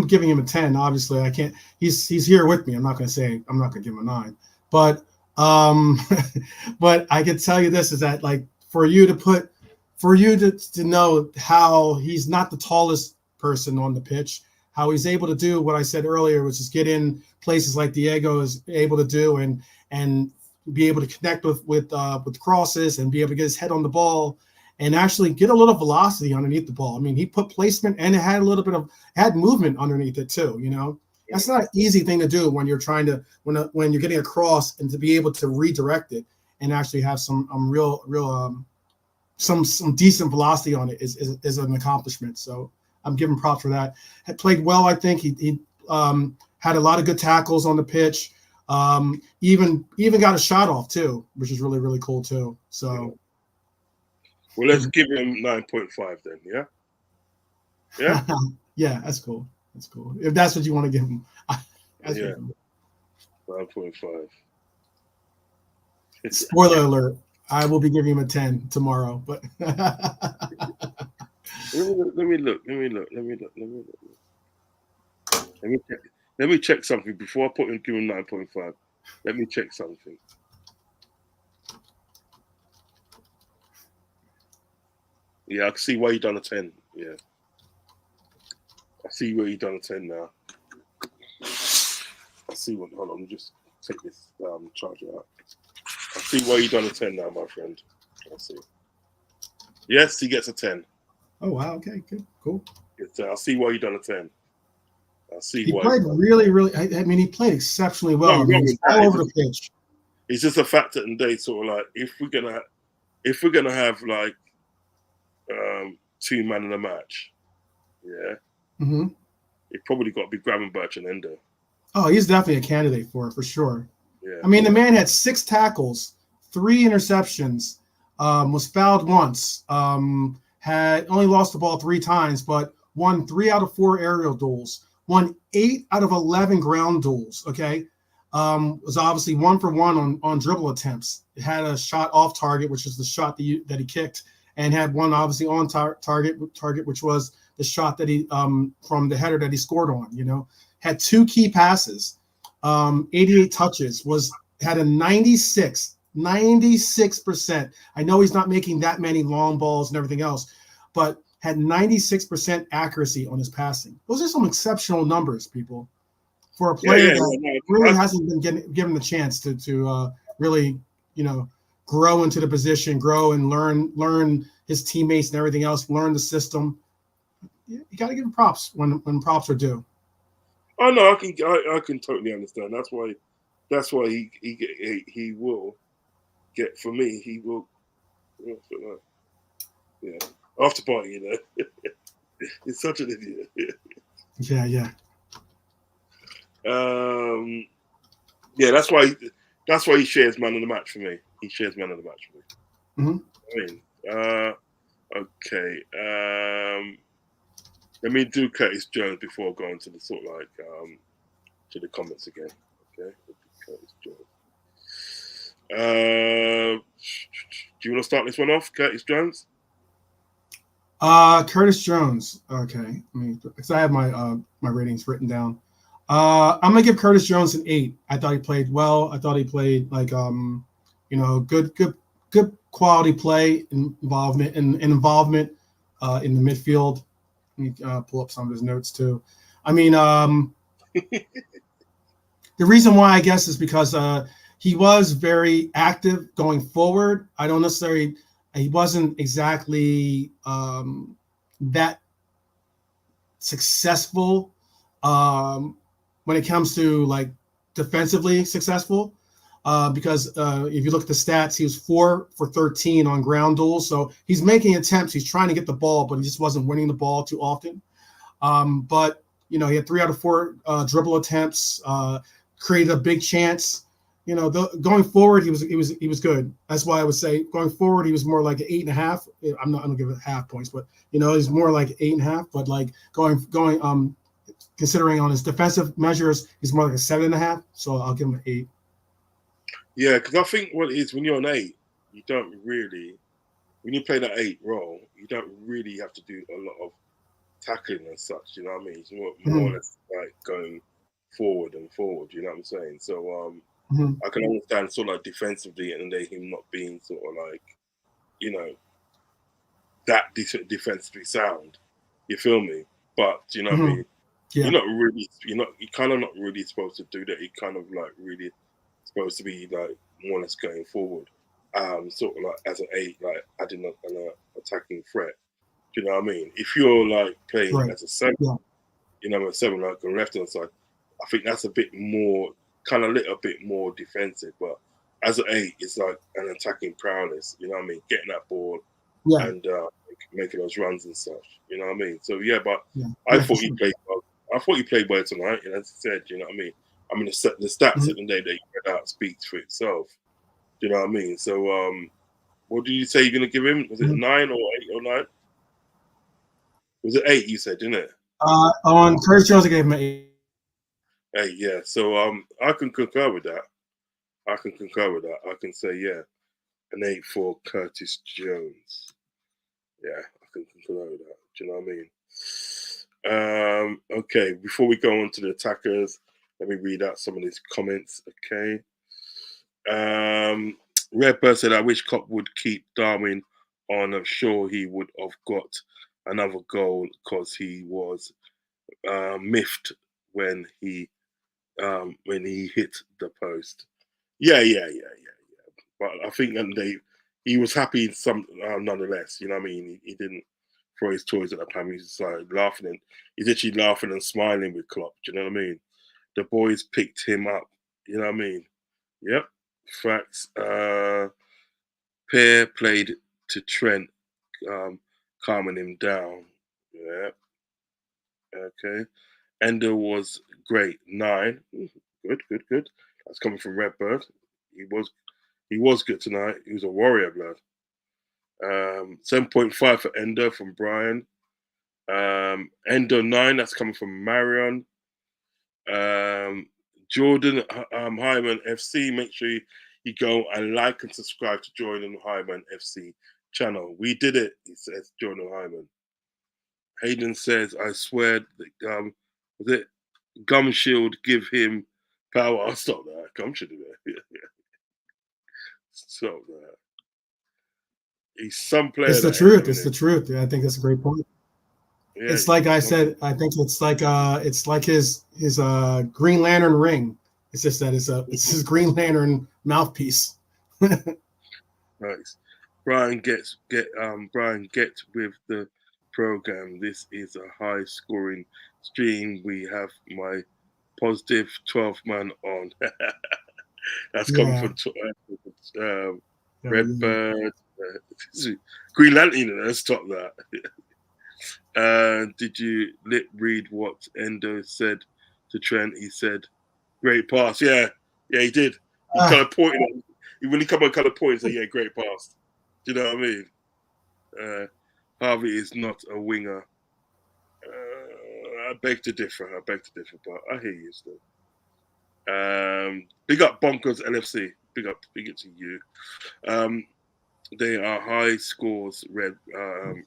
giving him a 10. Obviously, I can't. He's here with me. I'm not going to give him a 9. But But I can tell you this is that like for you to know how he's not the tallest person on the pitch, how he's able to do what I said earlier, which is get in places like Diego is able to do and be able to connect with crosses and be able to get his head on the ball and actually get a little velocity underneath the ball. I mean, he put placement and it had a little bit of movement underneath it too. You know, that's not an easy thing to do when you're trying to when you're getting a cross and to be able to redirect it and actually have some some decent velocity on it is an accomplishment. So I'm giving props for that. Had played well, I think. He had a lot of good tackles on the pitch. Even got a shot off too, which is really, really cool too. So well, let's give him 9.5 then, yeah? Yeah? Yeah, that's cool. That's cool. If that's what you want to give him. Yeah. 9.5. Spoiler alert. I will be giving him a 10 tomorrow, but let me look. Let me check something before I put him give him 9.5. Let me check something. Yeah, I can see why you done a 10. Yeah. I see where you done a 10 now. I see what hold on, let me just take this charger out. I see why you done a 10 now, my friend. I see. Yes, he gets a 10. Oh wow, okay, good, cool. I see why you done a 10. I see he why. Played really, really. I mean, he played exceptionally well. No, I mean, he's all over the pitch. It's just a fact that today, sort of like, if we're gonna have like 2 man in a match, yeah, it probably got to be Gravenberch and Endo. Oh, he's definitely a candidate for sure. Yeah. I mean, the man had 6 tackles, 3 interceptions, was fouled once, had only lost the ball 3 times, but won 3 out of 4 aerial duels, won 8 out of 11 ground duels. Okay. Was obviously 1 for 1 on dribble attempts. It had a shot off target, which is the shot that he kicked, and had one obviously on target, which was the shot that he from the header that he scored on. You know, had 2 key passes, 88 touches, had a 96%. I know he's not making that many long balls and everything else, but had 96% accuracy on his passing. Those are some exceptional numbers, people, for a player that really hasn't been given the chance to really, you know, grow into the position, grow and learn his teammates and everything else, learn the system. You got to give him props when props are due. Oh no, I can totally understand. That's why he will get, for me. He will. Yeah, Afterparty, you know. He's such an idiot. Yeah. Yeah, that's why he shares man of the match for me. He shares man of the match for me. I mean, okay. Let me do Curtis Jones before going to the sort of like to the comments again. Okay, Curtis Jones. Do you want to start this one off, Curtis Jones? Curtis Jones. Okay, because I have my ratings written down. I'm gonna give Curtis Jones an 8. I thought he played well. I thought he played like you know, good quality play, involvement in the midfield. Let me pull up some of his notes too. I mean, the reason why I guess is because he was very active going forward. He wasn't exactly that successful when it comes to like defensively successful. Because if you look at the stats, he was 4 for 13 on ground duels. So he's making attempts. He's trying to get the ball, but he just wasn't winning the ball too often. But you know, he had 3 out of 4 dribble attempts, created a big chance. You know, going forward, he was good. That's why I would say going forward, he was more like an 8.5. I'm not gonna give it half points, but you know, he's more like 8.5. But like going considering on his defensive measures, he's more like a 7.5. So I'll give him an 8. Yeah, because I think what it is, when you're an 8, you don't really, when you play that 8 role, you don't really have to do a lot of tackling and such. You know what I mean? It's more or less like going forward, you know what I'm saying? So I can understand sort of like defensively and then him not being sort of like, you know, that defensively sound. You feel me? But you know what I mean? Yeah. You're kind of not really supposed to do that. You're kind of like really supposed to be like more or less going forward. Sort of like as an 8, like adding an attacking threat. Do you know what I mean? If you're like playing as a 7, you know, a 7 like on left hand side, I think that's a bit more, kind of a little bit more defensive. But as an 8, it's like an attacking prowess. You know what I mean? Getting that ball and making those runs and such. You know what I mean? So yeah, but I thought he played well. I thought he played well tonight. And as I said, you know what I mean? I mean, the stats at the day that you read out speaks for itself. Do you know what I mean? So, what did you say you're going to give him? Was it 9 or 8 or 9? Was it 8? You said, didn't it? On Curtis Jones, I gave him an 8. 8, yeah. So, I can concur with that. I can say, yeah, an 8 for Curtis Jones. Yeah, I can concur with that. Do you know what I mean? Okay, before we go on to the attackers, let me read out some of these comments. Okay. Redbird said, I wish Klopp would keep Darwin on. I'm sure he would have got another goal because he was miffed when he hit the post. Yeah. But I think he was happy nonetheless. You know what I mean? He didn't throw his toys at the pan. He's like laughing and he's actually laughing and smiling with Klopp. Do you know what I mean? The boys picked him up. You know what I mean? Yep. Facts. Pear played to Trent, calming him down. Yeah. Okay. Ender was great. 9. Good. That's coming from Redbird. He was good tonight. He was a warrior, blood. 7.5 for Ender from Brian. Ender 9. That's coming from Marion. Jordan Hyman FC. Make sure you go and like and subscribe to Jordan Hyman FC channel. We did it, he says, Jordan Hyman. Hayden says, I swear that was it Gum Shield give him power. I'll stop that. Gum Shield there. Stop that. He's some player. It's the truth. It's the truth. Yeah, I think that's a great point. Yeah, it's like I said. I think it's like his Green Lantern ring. It's just that it's his Green Lantern mouthpiece. Nice. Brian get with the program. This is a high scoring stream. We have my positive 12th man on. That's coming from Redbird. Green Lantern. Let's stop that. Did you read what Endo said to Trent? He said, "Great pass." Yeah, he did. He kind of pointed. When he come on, kind of pointed, say, "Yeah, great pass." Do you know what I mean? Harvey is not a winger. I beg to differ, but I hear you still. Big up Bonkers LFC. Big up to you. They are high scores. Redbird.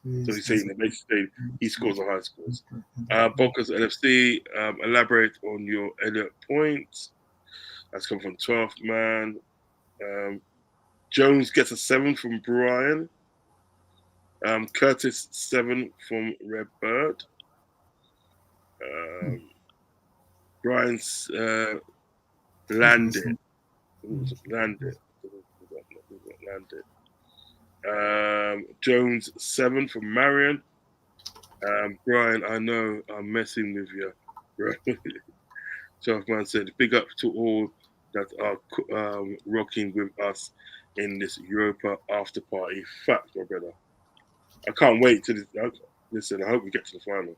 So he's saying that basically he scores a high scores. Bonkers LFC. Elaborate on your Elliot points. That's come from 12th man. Jones gets a 7 from Brian. Curtis 7 from Redbird. Brian's landed. Jones 7 from Marion. Brian, I know I'm messing with you. 12th man said, big up to all that are rocking with us in this Europa after party. Fact, my brother. I can't wait to listen. I hope we get to the final.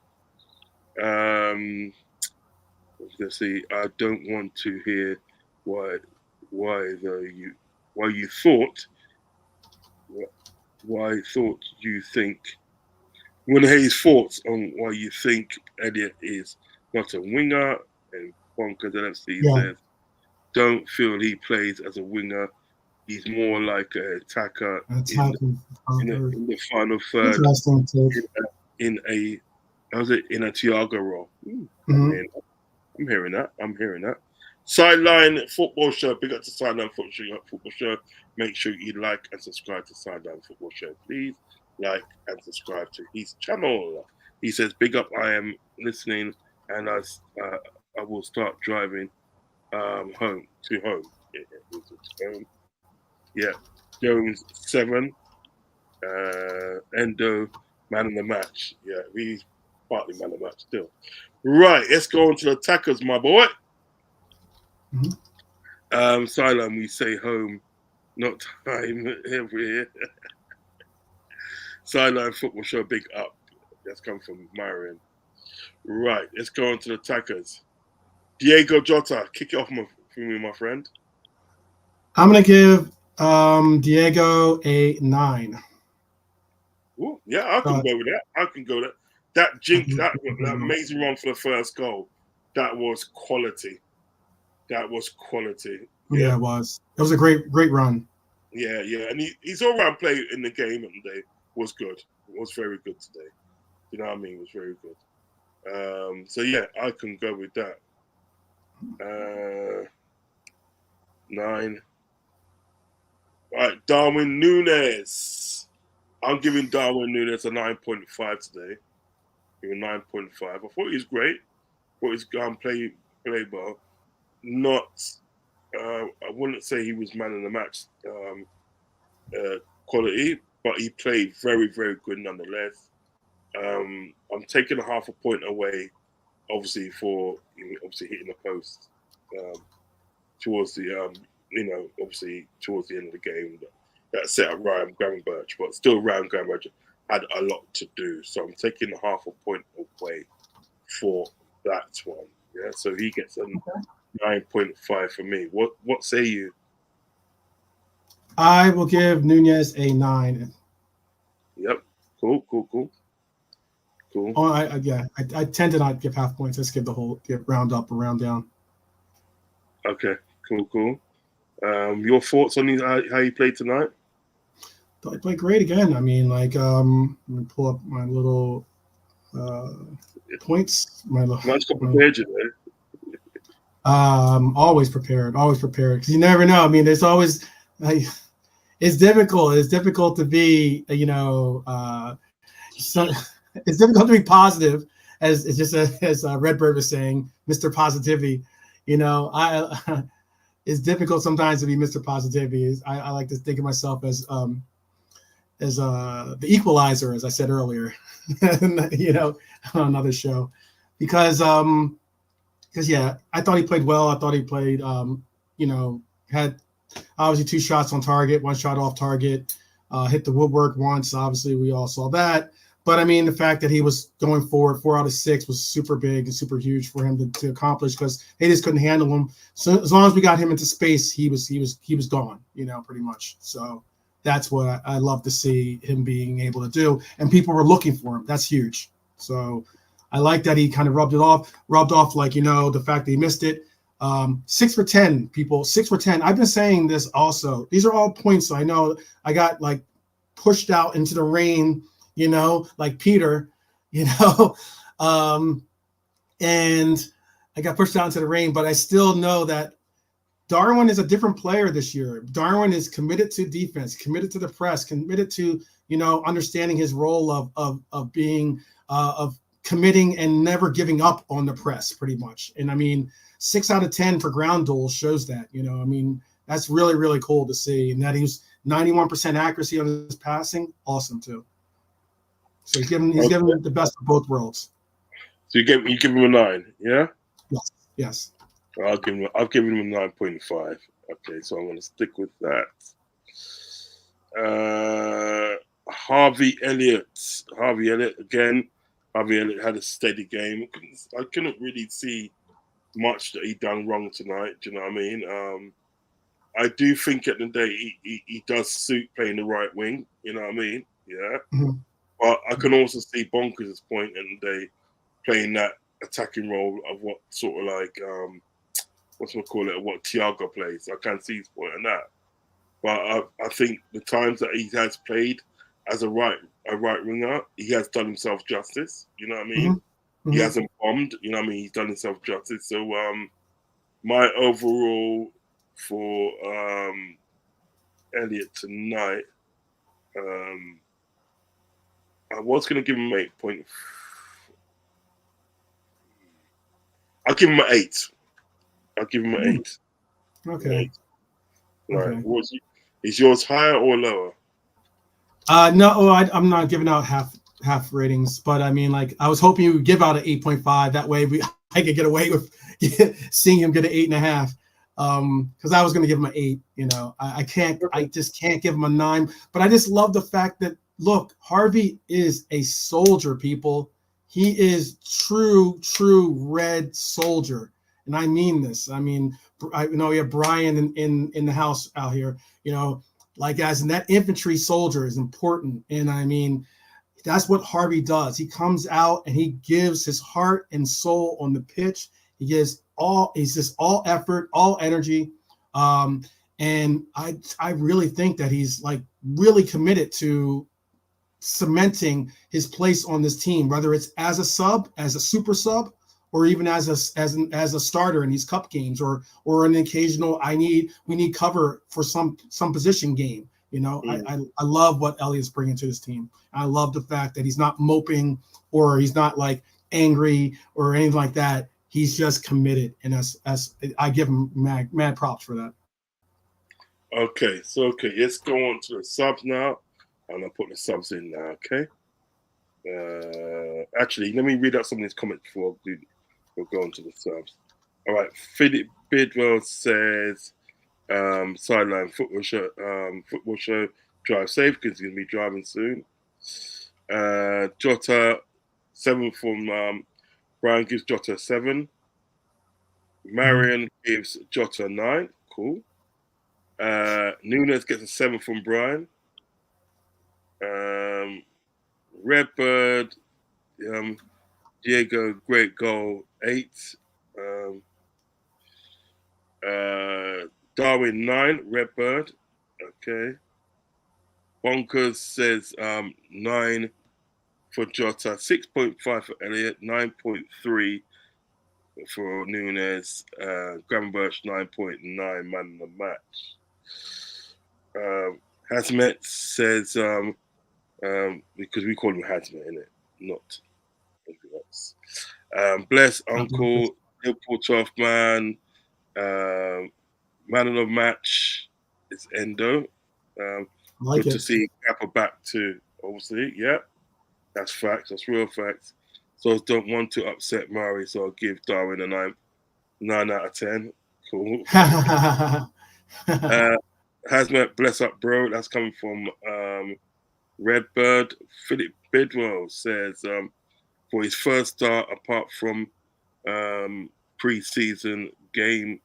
Let's see. I don't want to hear why you thought you think. I want to hear his thoughts on why you think Elliot is not a winger. And Bonkers LFC says, don't feel he plays as a winger. He's more like an attacker in the final third in a Thiago role. I'm hearing that. Sideline Football Show. Big up to Sideline Football Show. Make sure you like and subscribe to Sideline Football Show. Please like and subscribe to his channel. He says, big up, I am listening, and I will start driving home. Yeah. Jones 7. Endo, man of the match. Yeah, he's partly man of the match still. Right, let's go on to the attackers, my boy. Sideline, we say home, not time every year. Sideline Football Show, big up. That's come from Marion. Right, let's go on to the attackers. Diego Jota, kick it off for me, my friend. I'm going to give Diego a 9. Ooh, yeah, I can go with that. I can go with that. That amazing run for the first goal, that was quality. That was quality. Yeah, it was. It was a great run. Yeah, and his all-round play in the game and the day was good. It was very good today. You know what I mean? It was very good. So yeah, I can go with that. 9. Right, Darwin Núñez. I'm giving Darwin Núñez a 9.5 today. Giving 9.5. I thought he was great. Thought his play well. Not, I wouldn't say he was man of the match quality, but he played very, very good nonetheless. I'm taking a half a point away, obviously hitting the post towards the obviously towards the end of the game. That set up Ryan Gravenberch, but still Ryan Gravenberch had a lot to do. So I'm taking a half a point away for that one. Yeah, so he gets a 9.5 for me. What say you? I will give Núñez a 9. Yep. Cool. Oh, I tend to not give half points. Let's give round up or round down. Okay. Cool. Your thoughts on how he played tonight? Thought he played great again. I mean, like, let me pull up my little points. Nice prepared, you know. Always prepared, because you never know. I mean, there's always it's difficult. It's difficult to be, it's difficult to be positive, as Redbird was saying, Mr. Positivity. It's difficult sometimes to be Mr. Positivity. I like to think of myself as the equalizer, as I said earlier, on another show, because yeah, I thought he played well. I thought he played, had obviously 2 shots on target, 1 shot off target, hit the woodwork once. Obviously, we all saw that. But I mean, the fact that he was going forward 4 out of 6 was super big and super huge for him to accomplish, because they just couldn't handle him. So as long as we got him into space, he was gone, pretty much. So that's what I love to see him being able to do. And people were looking for him. That's huge. So I like that he kind of rubbed off like, the fact that he missed it. 6 for 10, people, 6 for 10. I've been saying this also. These are all points. So I know I got like pushed out into the rain, like Peter, and I got pushed out into the rain, but I still know that Darwin is a different player this year. Darwin is committed to defense, committed to the press, committed to, understanding his role of being, of committing and never giving up on the press, pretty much. And I mean, 6 out of 10 for ground duels shows that, I mean, that's really, really cool to see. And that he's 91% accuracy on his passing, awesome too. So he's giving the best of both worlds. So you give him a 9, yeah? Yes. I'll give him a 9.5. Okay, so I'm going to stick with that. Harvey Elliott again. Harvey Elliott had a steady game. I couldn't really see much that he done wrong tonight. Do you know what I mean? I do think at the day he does suit playing the right wing. You know what I mean? Yeah. Mm-hmm. But I can also see Bonkers' point in the day playing that attacking role of what sort of like what Thiago plays. I can see his point in that. But I think the times that he has played as a right winger, he has done himself justice. You know what I mean? Mm-hmm. He hasn't bombed. You know what I mean? He's done himself justice. So my overall for Elliot tonight, I was going to give him 8 point. I'll give him an 8. I'll give him an 8. Okay. 8. Right. Okay. Is yours higher or lower? No, I'm not giving out half ratings, but I mean, like, I was hoping you would give out an 8.5. That way, I could get away with seeing him get an 8.5. Because I was going to give him an 8. You know, I just can't give him a 9. But I just love the fact that, look, Harvey is a soldier, people. He is true red soldier, and I mean this. I mean, I know we have Brian in the house out here. You know, like, as in that infantry soldier is important, and I mean, that's what Harvey does. He comes out and he gives his heart and soul on the pitch. He's just all effort, all energy. And I really think that he's, like, really committed to cementing his place on this team, whether it's as a sub, as a super sub, or even as a starter in these cup games, or an occasional we need cover for some position game. You know, I love what Elliott's bringing to this team. I love the fact that he's not moping, or he's not, like, angry or anything like that. He's just committed, and as I give him mad props for that. Okay, let's go on to the subs now. I'm gonna put the subs in now. Okay. Actually, let me read out some of these comments before we'll go on to the subs. All right, Philip Bidwell says, sideline football show, drive safe because he's gonna be driving soon. Jota 7 from Brian gives Jota a 7. Marion gives Jota a 9. Cool. Nunes gets a 7 from Brian. Redbird, Diego, great goal, 8. Darwin 9, Redbird. Okay. Bonkers says 9 for Jota, 6.5 for Elliot, 9.3 for Nunes, Gravenberch 9.9, man of the match. Hazmet says, because we call him Hazmet, innit? Not anything else. Bless Uncle, Liverpool 12th man, man of the match is Endo. Good to see Kappa back too, obviously. Yeah, that's facts. That's real facts. So don't want to upset Murray, so I'll give Darwin a 9 out of 10. Cool. Hazmet, bless up, bro. That's coming from Redbird. Philip Bidwell says, for his first start, apart from preseason game,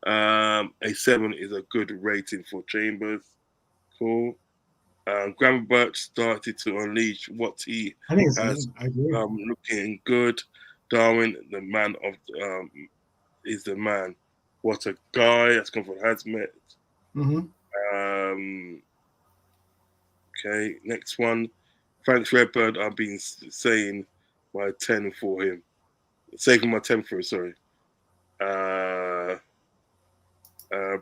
a 7 is a good rating for Chambers. Cool. Gravenberch started to unleash what he has, looking good. Darwin, the man of is the man. What a guy. That's come from Hazmet. Okay, next one. Thanks, Redbird. I've been saying my 10 for him. Saving my 10 for him, sorry.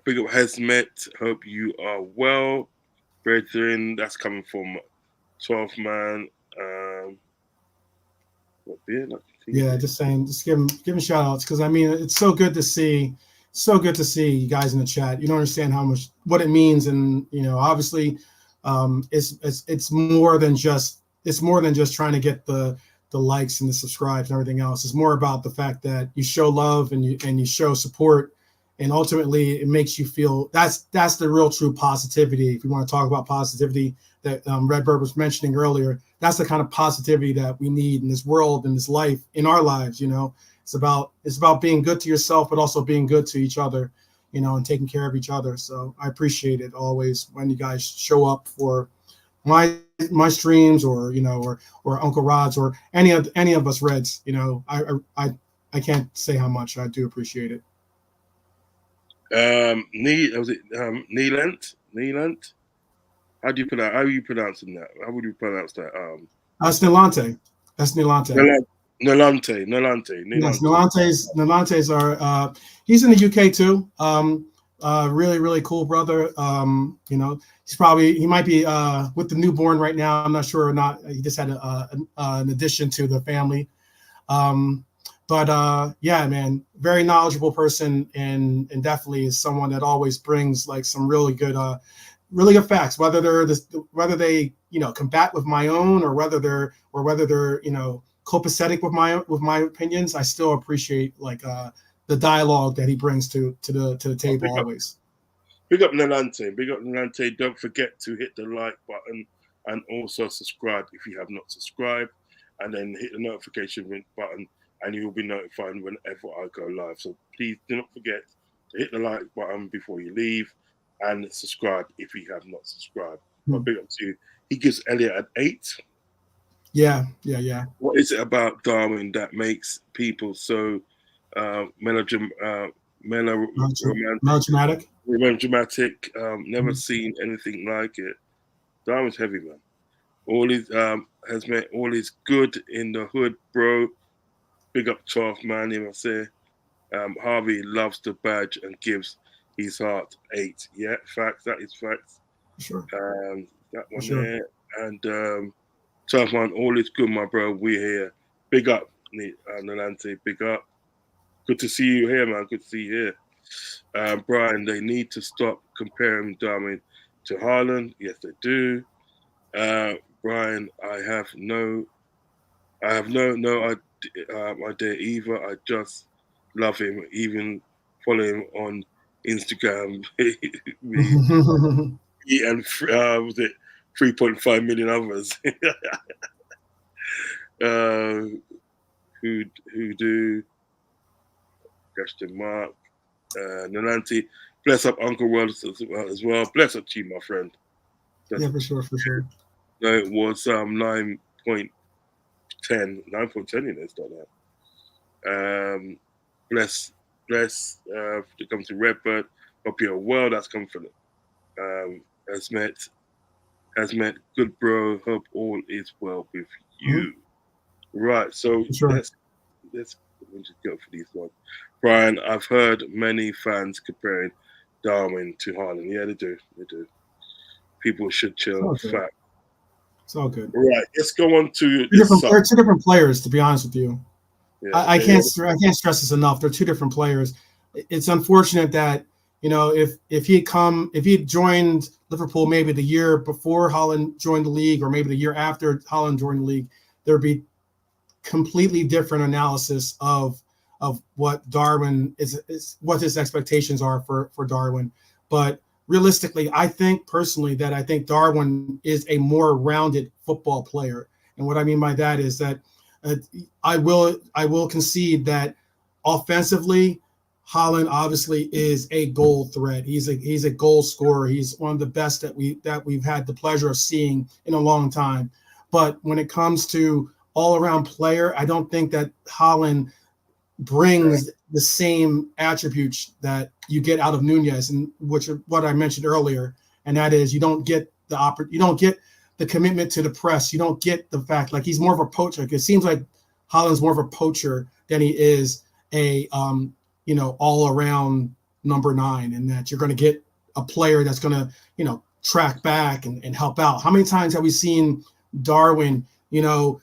Big up Hazmet. Hope you are well. Brethren, that's coming from 12th man. Yeah, just give him shout outs, because I mean, it's so good to see you guys in the chat. You don't understand what it means, and you know, obviously, it's more than just trying to get the likes and the subscribes and everything else. It's more about the fact that you show love and you show support, and ultimately it makes you feel that's the real true positivity. If you want to talk about positivity that Redbird was mentioning earlier, that's the kind of positivity that we need in this world, in this life, in our lives. You know, it's about being good to yourself, but also being good to each other, you know, and taking care of each other. So I appreciate it always when you guys show up for my streams, or you know, or Uncle Rodz, or any of us Reds. You know, I can't say how much I do appreciate it. Neelant? How are you pronouncing that? How would you pronounce that? That's Nilante. Yes, Nalante's are. He's in the UK too. Really, really cool brother. He might be with the newborn right now. I'm not sure or not. He just had an addition to the family. Yeah, man, very knowledgeable person, and definitely is someone that always brings like some really good facts. Whether they combat with my own, or whether they're copacetic with my opinions, I still appreciate like the dialogue that he brings to the table always. Big up Nalante. Big up Nalante. Don't forget to hit the like button and also subscribe if you have not subscribed, and then hit the notification button, and you will be notified whenever I go live. So please do not forget to hit the like button before you leave, and subscribe if you have not subscribed. But big up to you. He gives Elliot an 8. Yeah. What is it about Darwin that makes people so melodramatic? Never seen anything like it. Darwin's heavy, man. All his has meant all his good in the hood, bro. Big up 12, man. You know what I'm saying? Harvey loves the badge and gives his heart 8. Yeah, facts. That is facts. Sure. That one there. And 12, man. All is good, my bro. We're here. Big up, Nalante. Big up. Good to see you here, man. Good to see you here. Brian, they need to stop comparing Darwin to Haaland. Yes, they do. Brian, I have no idea either. I just love him. Even follow him on Instagram. He and was it 3.5 million others? Who do? Question mark. Nananti, bless up Uncle Rodz as well. Bless up to you, my friend. Yeah, for sure. No, it was 9.10. 9.10 it's not that. Bless to come to Redbird. Hope you're well. That's coming from it. Has met good bro. Hope all is well with you. Right. So let's just go for these ones. Brian, I've heard many fans comparing Darwin to Haaland. Yeah, they do. People should chill. Fact. It's all good. Right. Let's go on to they're two different players, to be honest with you. Yeah, I can't stress this enough. They're two different players. It's unfortunate that if he had joined Liverpool maybe the year before Haaland joined the league, or maybe the year after Haaland joined the league, there'd be completely different analysis of what Darwin is what his expectations are for Darwin. But realistically, I think Darwin is a more rounded football player. And what I mean by that is that I will concede that offensively, Haaland obviously is a goal threat. He's a goal scorer. He's one of the best that we've had the pleasure of seeing in a long time. But when it comes to all-around player, I don't think that Haaland brings the same attributes that you get out of Nunez, and which are what I mentioned earlier, and that is you don't get the commitment to the press. You don't get the fact like he's more of a poacher. Like, it seems like Haaland's more of a poacher than he is a all-around number 9, and that you're going to get a player that's going to track back and help out. How many times have we seen Darwin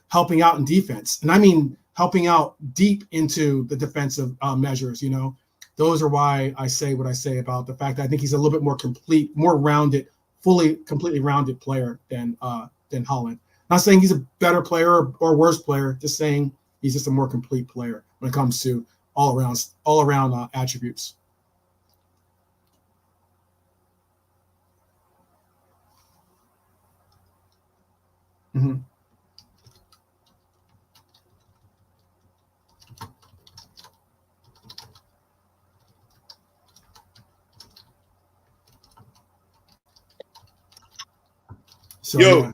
helping out in defense? And I mean helping out deep into the defensive measures. Those are why I say what I say about the fact that I think he's a little bit more complete, more rounded, completely rounded player than Haaland. Not saying he's a better player or worse player, just saying he's just a more complete player when it comes to all around attributes. Mm-hmm. So yeah,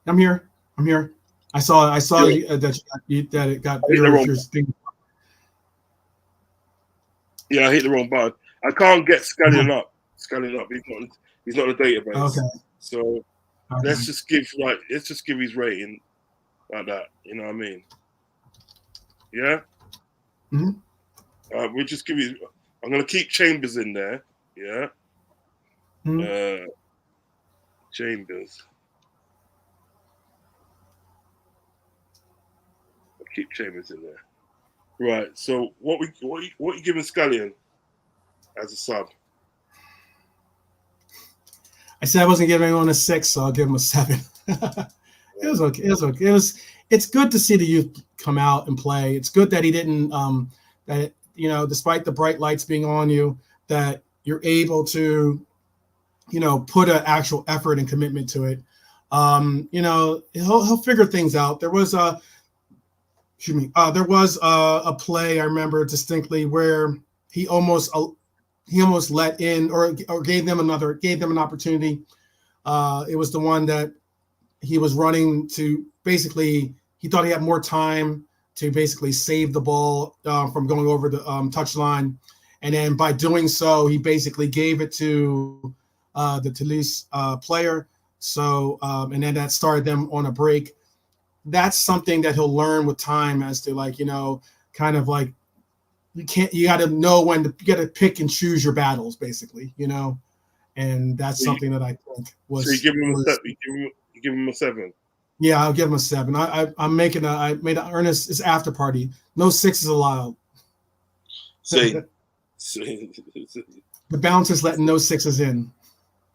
I'm here. I saw you, that it got your thing. Yeah, I hit the wrong button. I can't get scanning up. He's not a database. Okay. So let's just give his rating like that. You know what I mean? Yeah. Mm-hmm. We'll just give you. I'm gonna keep Chambers in there. Yeah. Mm-hmm. Chambers. I'll keep Chambers in there. Right. So what you giving Scallion as a sub? I said I wasn't giving anyone a 6, so I'll give him a 7. It was okay. It was okay. It's good to see the youth come out and play. It's good that he didn't that despite the bright lights being on you, that you're able to put an actual effort and commitment to it. He'll figure things out. There was a play I remember distinctly where he almost let in or gave them an opportunity. It was the one that he was running to basically, he thought he had more time to basically save the ball from going over the touchline. And then by doing so, he basically gave it to the Toulouse player. So, and then that started them on a break. That's something that he'll learn with time as to kind of like, you got to know when you got to pick and choose your battles, basically, and that's something that I think was. So you give him a 7. You give him a 7. Yeah, I'll give him a 7. I made an earnest. It's after party. No 6s allowed. See, the bouncer's letting no 6s in.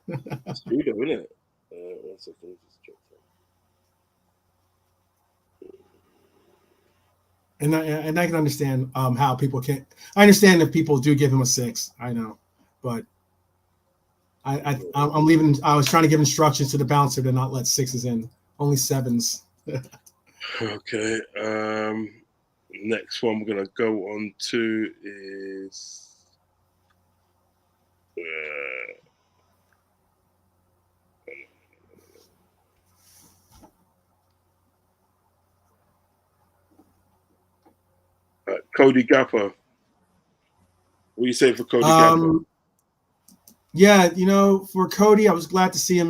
It's true, though, isn't it? 1 second. And I can understand how people can't. I understand if people do give him a 6. I know, but I'm leaving. I was trying to give instructions to the bouncer to not let 6s in. Only 7s. Okay. Next one we're gonna go on to is. Cody Gapper. What do you say for Cody Gapper? Yeah, for Cody, I was glad to see him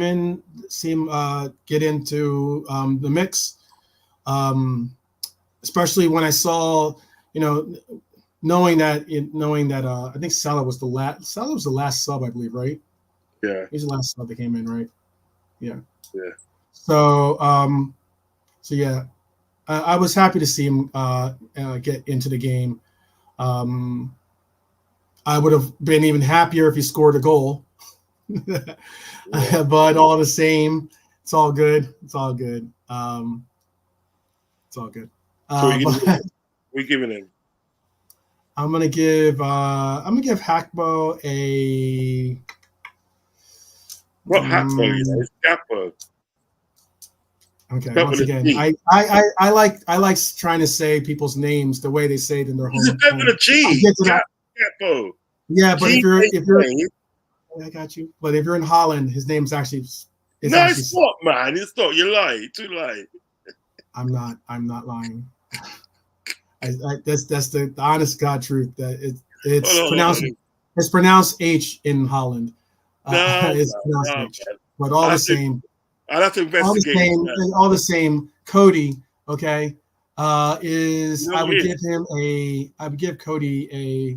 get into the mix, especially when I saw, knowing that I think Salah was the last sub, I believe, right? Yeah, he's the last sub that came in, right? Yeah. Yeah. So yeah, I was happy to see him get into the game. I would have been even happier if he scored a goal. But all the same, it's all good. It's all good. It's all good. So we're giving him. I'm gonna give Hackbo a. What Hackbo? It's Gappo. Okay. Once again, I like trying to say people's names the way they say it in their home. It's better than a G. Gappo. Yeah, but if you're, I got you. But if you're in Holland, his name's actually. It's not, man. It's not. You're lying. Too late. I'm not lying. That's the honest God truth. That it's pronounced H in Holland. It's pronounced H. But all the same. I'll have to investigate. All the same. Cody. Okay. I would give Cody a.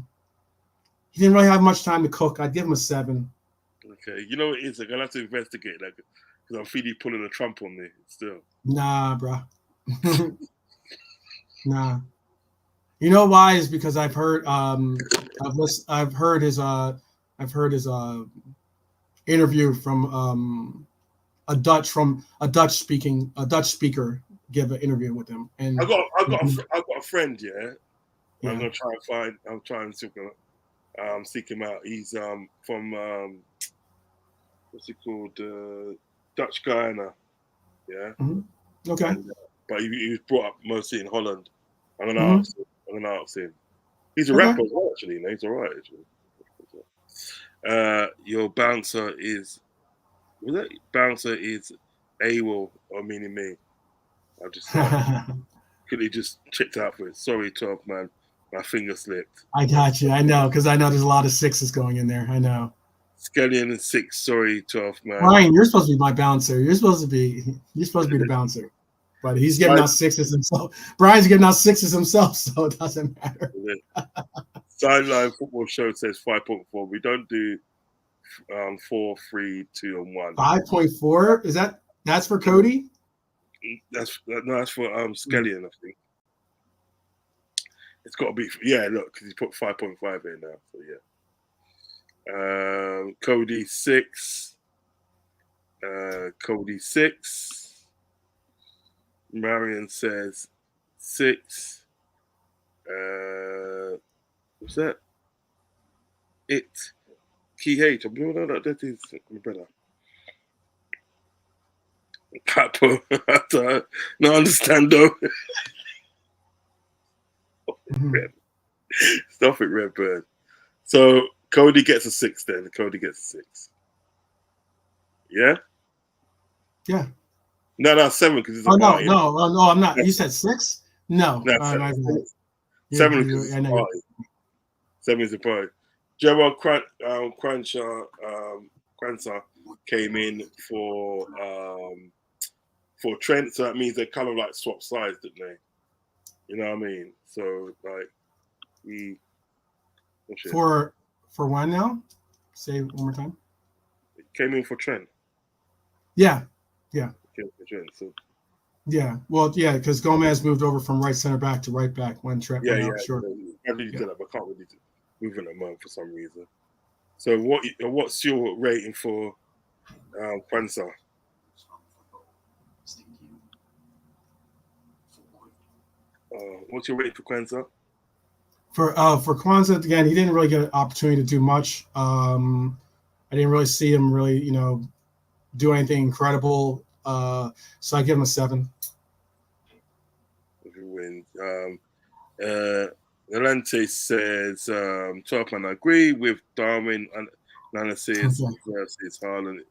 He didn't really have much time to cook. I'd give him a 7. Okay, you know what it is? I'm gonna have to investigate that because I'm feeling pulling a Trump on me still. Nah, bro. Nah. You know why? Is because I've heard I've heard his interview from a Dutch speaker give an interview with him. And I got a friend. Yeah. I'm gonna try and seek him out. He's from what's it called? Dutch Guyana. Yeah. Mm-hmm. Okay. But he was brought up mostly in Holland. I'm gonna ask him. He's a rapper as well, actually. He's all right. Actually. Your bouncer is. Was that bouncer is AWOL or meaning me? I just could he just checked out for it. Sorry, 12 man. My finger slipped. I got you. I know, because I know there's a lot of 6s going in there. I know. Scallion and 6. Sorry, 12 man. Ryan, you're supposed to be my bouncer. You're supposed to be the bouncer. But he's giving out sixes himself. Brian's giving out sixes himself, so it doesn't matter. Sideline Football Show says 5.4. We don't do 4, 3, 2, and 1. 5.4? Is that's for Cody? That's for Skellion, I think. It's got to be, look, because he put 5.5 in now, so yeah. Cody 6. Cody 6. Marion says 6. What's that? Key H. I'm doing that is my brother. Capo. I don't understand though. Stop it, Redbird. So Cody gets a 6 then. Cody gets a 6. Yeah? Yeah. No, 7 because it's no, I'm not. You said 6? No. 7 because it's a party. 7 is a party. Gerald Cranshaw came in for Trent, so that means they kind of like swap sides, didn't they? You know what I mean? So like for when now? Say it one more time. Came in for Trent. Yeah. Came for Trent, so. Yeah, well, because Gomez moved over from right center back to right back when Trent went out. Sure. I really did that, but I can't really move in a month for some reason. So what's your rating for Kwanzaa? What's your rating for Kwanzaa? For Kwanzaa, again, he didn't really get an opportunity to do much. I didn't really see him really, do anything incredible. So I give him a 7. Win. Alante says 12 man. I agree with Darwin and Nana says versus Haaland.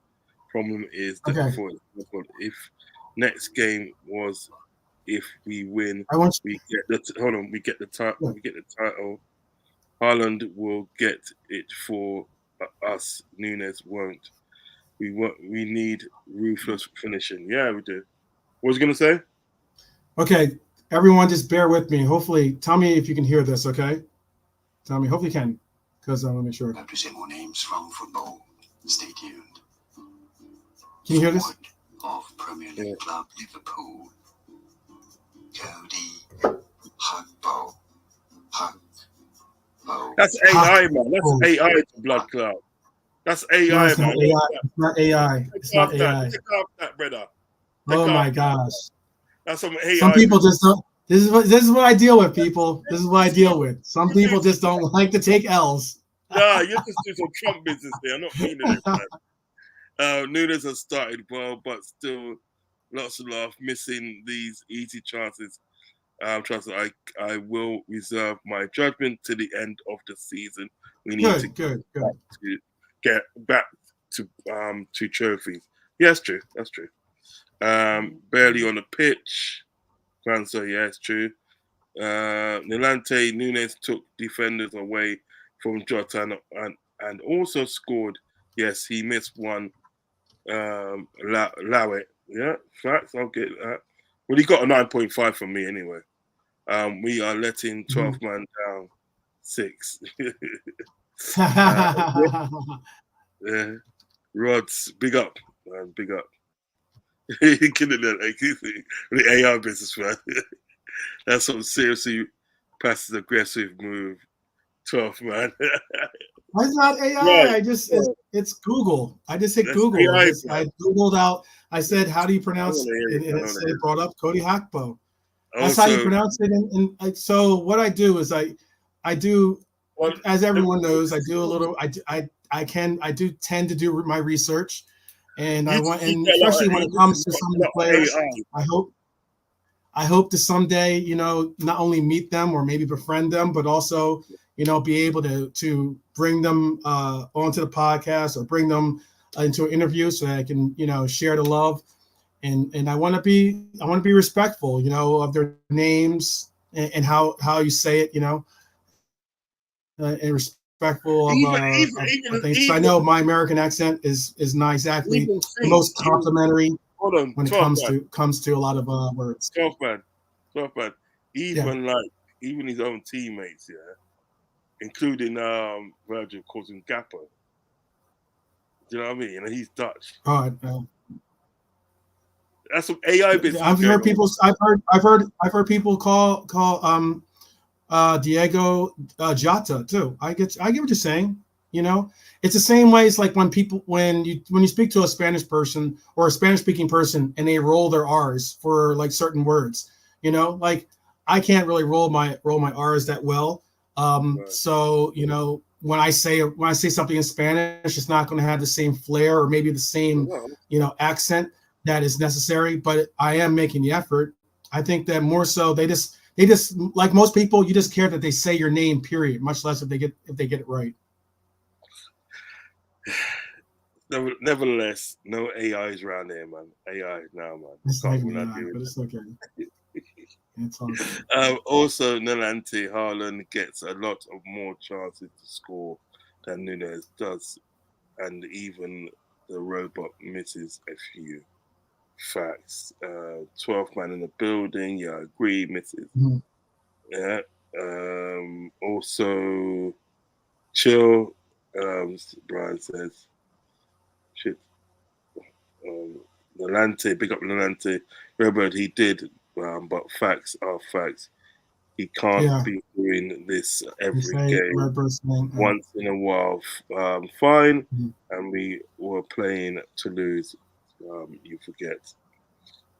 Problem is that if next game was if we win, we get the title. We get the title. Haaland will get it for us. Nunes won't. We need ruthless finishing. Yeah, we do. What was you gonna say? Okay, everyone, just bear with me. Hopefully, tell me if you can hear this. Okay, tell me. Hopefully, you can, because I want to make sure. Represent more names from football. Stay tuned. Can you hear this? Of Premier League club Liverpool. Cody Hugbo. That's AI, man. That's AI to Blood Club. That's AI, man. It's not AI. It's not AI. Take off that, brother. Oh my gosh. That's some AI. Some people just don't. This is what I deal with, people. This is what I deal with. Some people just don't like to take L's. Nah, you just do some Trump business there. I'm not meaning it, man. Nunes has started well, but still lots of love, missing these easy chances. Trust me, I will reserve my judgment to the end of the season. We need to get back to trophies. Yeah, that's true. That's true. Barely on the pitch. Kwanzaa, yeah, it's true. Nilante Nunes took defenders away from Jota and also scored. Yes, he missed one. Allow it. Yeah, facts. I'll get that. Well, he got a 9.5 from me anyway. We are letting 12 man down 6. Yeah. Rodz, big up, man, big up. Killing that, like, the AI business, man. That's some seriously passive aggressive move. 12 man. It's not AI. Right. It's Google. I just hit Google. I Googled out. I said, "How do you pronounce?" And it brought up Cody Hugbo. That's how you pronounce it. And so what I do is I do, as everyone knows, I do a little. I do tend to do my research, and especially when it comes to some of the players, I hope to someday, not only meet them or maybe befriend them, but also, be able to bring them onto the podcast or bring them into an interview so that I can, share the love. And I want to be respectful, of their names and how you say it, and respectful of things. So I know my American accent is not exactly the most complimentary hold on. when it 12 comes to a lot of words. 12 man. Even his own teammates, yeah, including Virgil calls him Gapper. Do you know what I mean? And he's Dutch. That's some AI business. I've heard people call Diego Jota too. I get what you're saying. You know, it's the same way. It's like when you speak to a Spanish person or a Spanish speaking person and they roll their R's for like certain words. You know, like I can't really roll my R's that well. Right. So you know, when I say something in Spanish, it's not going to have the same flair or maybe the same accent that is necessary. But I am making the effort. I think that more so they just like most people, you just care that they say your name, period. Much less if they get it right. Nevertheless, no AIs around here, man. AI now, man. It's not even AI, but it's okay. It's awesome. Also, Nolante Haaland gets a lot of more chances to score than Nunez does, and even the robot misses a few. Facts. 12th man in the building. Yeah, I agree. Misses. Mm-hmm. Yeah. Also, chill. Brian says, shit. Nolante, big up Nolante. Robert, he did, but facts are facts. He can't be doing this every game. Once in a while, fine. Mm-hmm. And we were playing Toulouse. You forget.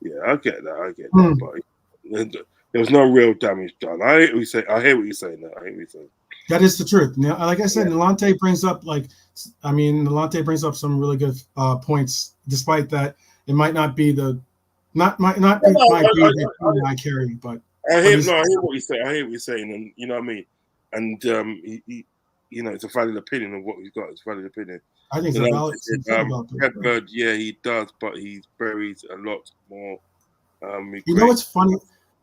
Yeah, I get that. But there was no real damage done. I hear what you're saying. That is the truth. Now, like I said, Nolante brings up some really good points, despite that it might not be the I carry, but I hear what you say. I hear what you're saying, and you know what I mean. And he it's a valid opinion of what he's got. It's a valid opinion. I think it's valid. Redbird, yeah, he does, but he buries a lot more. You know what's funny?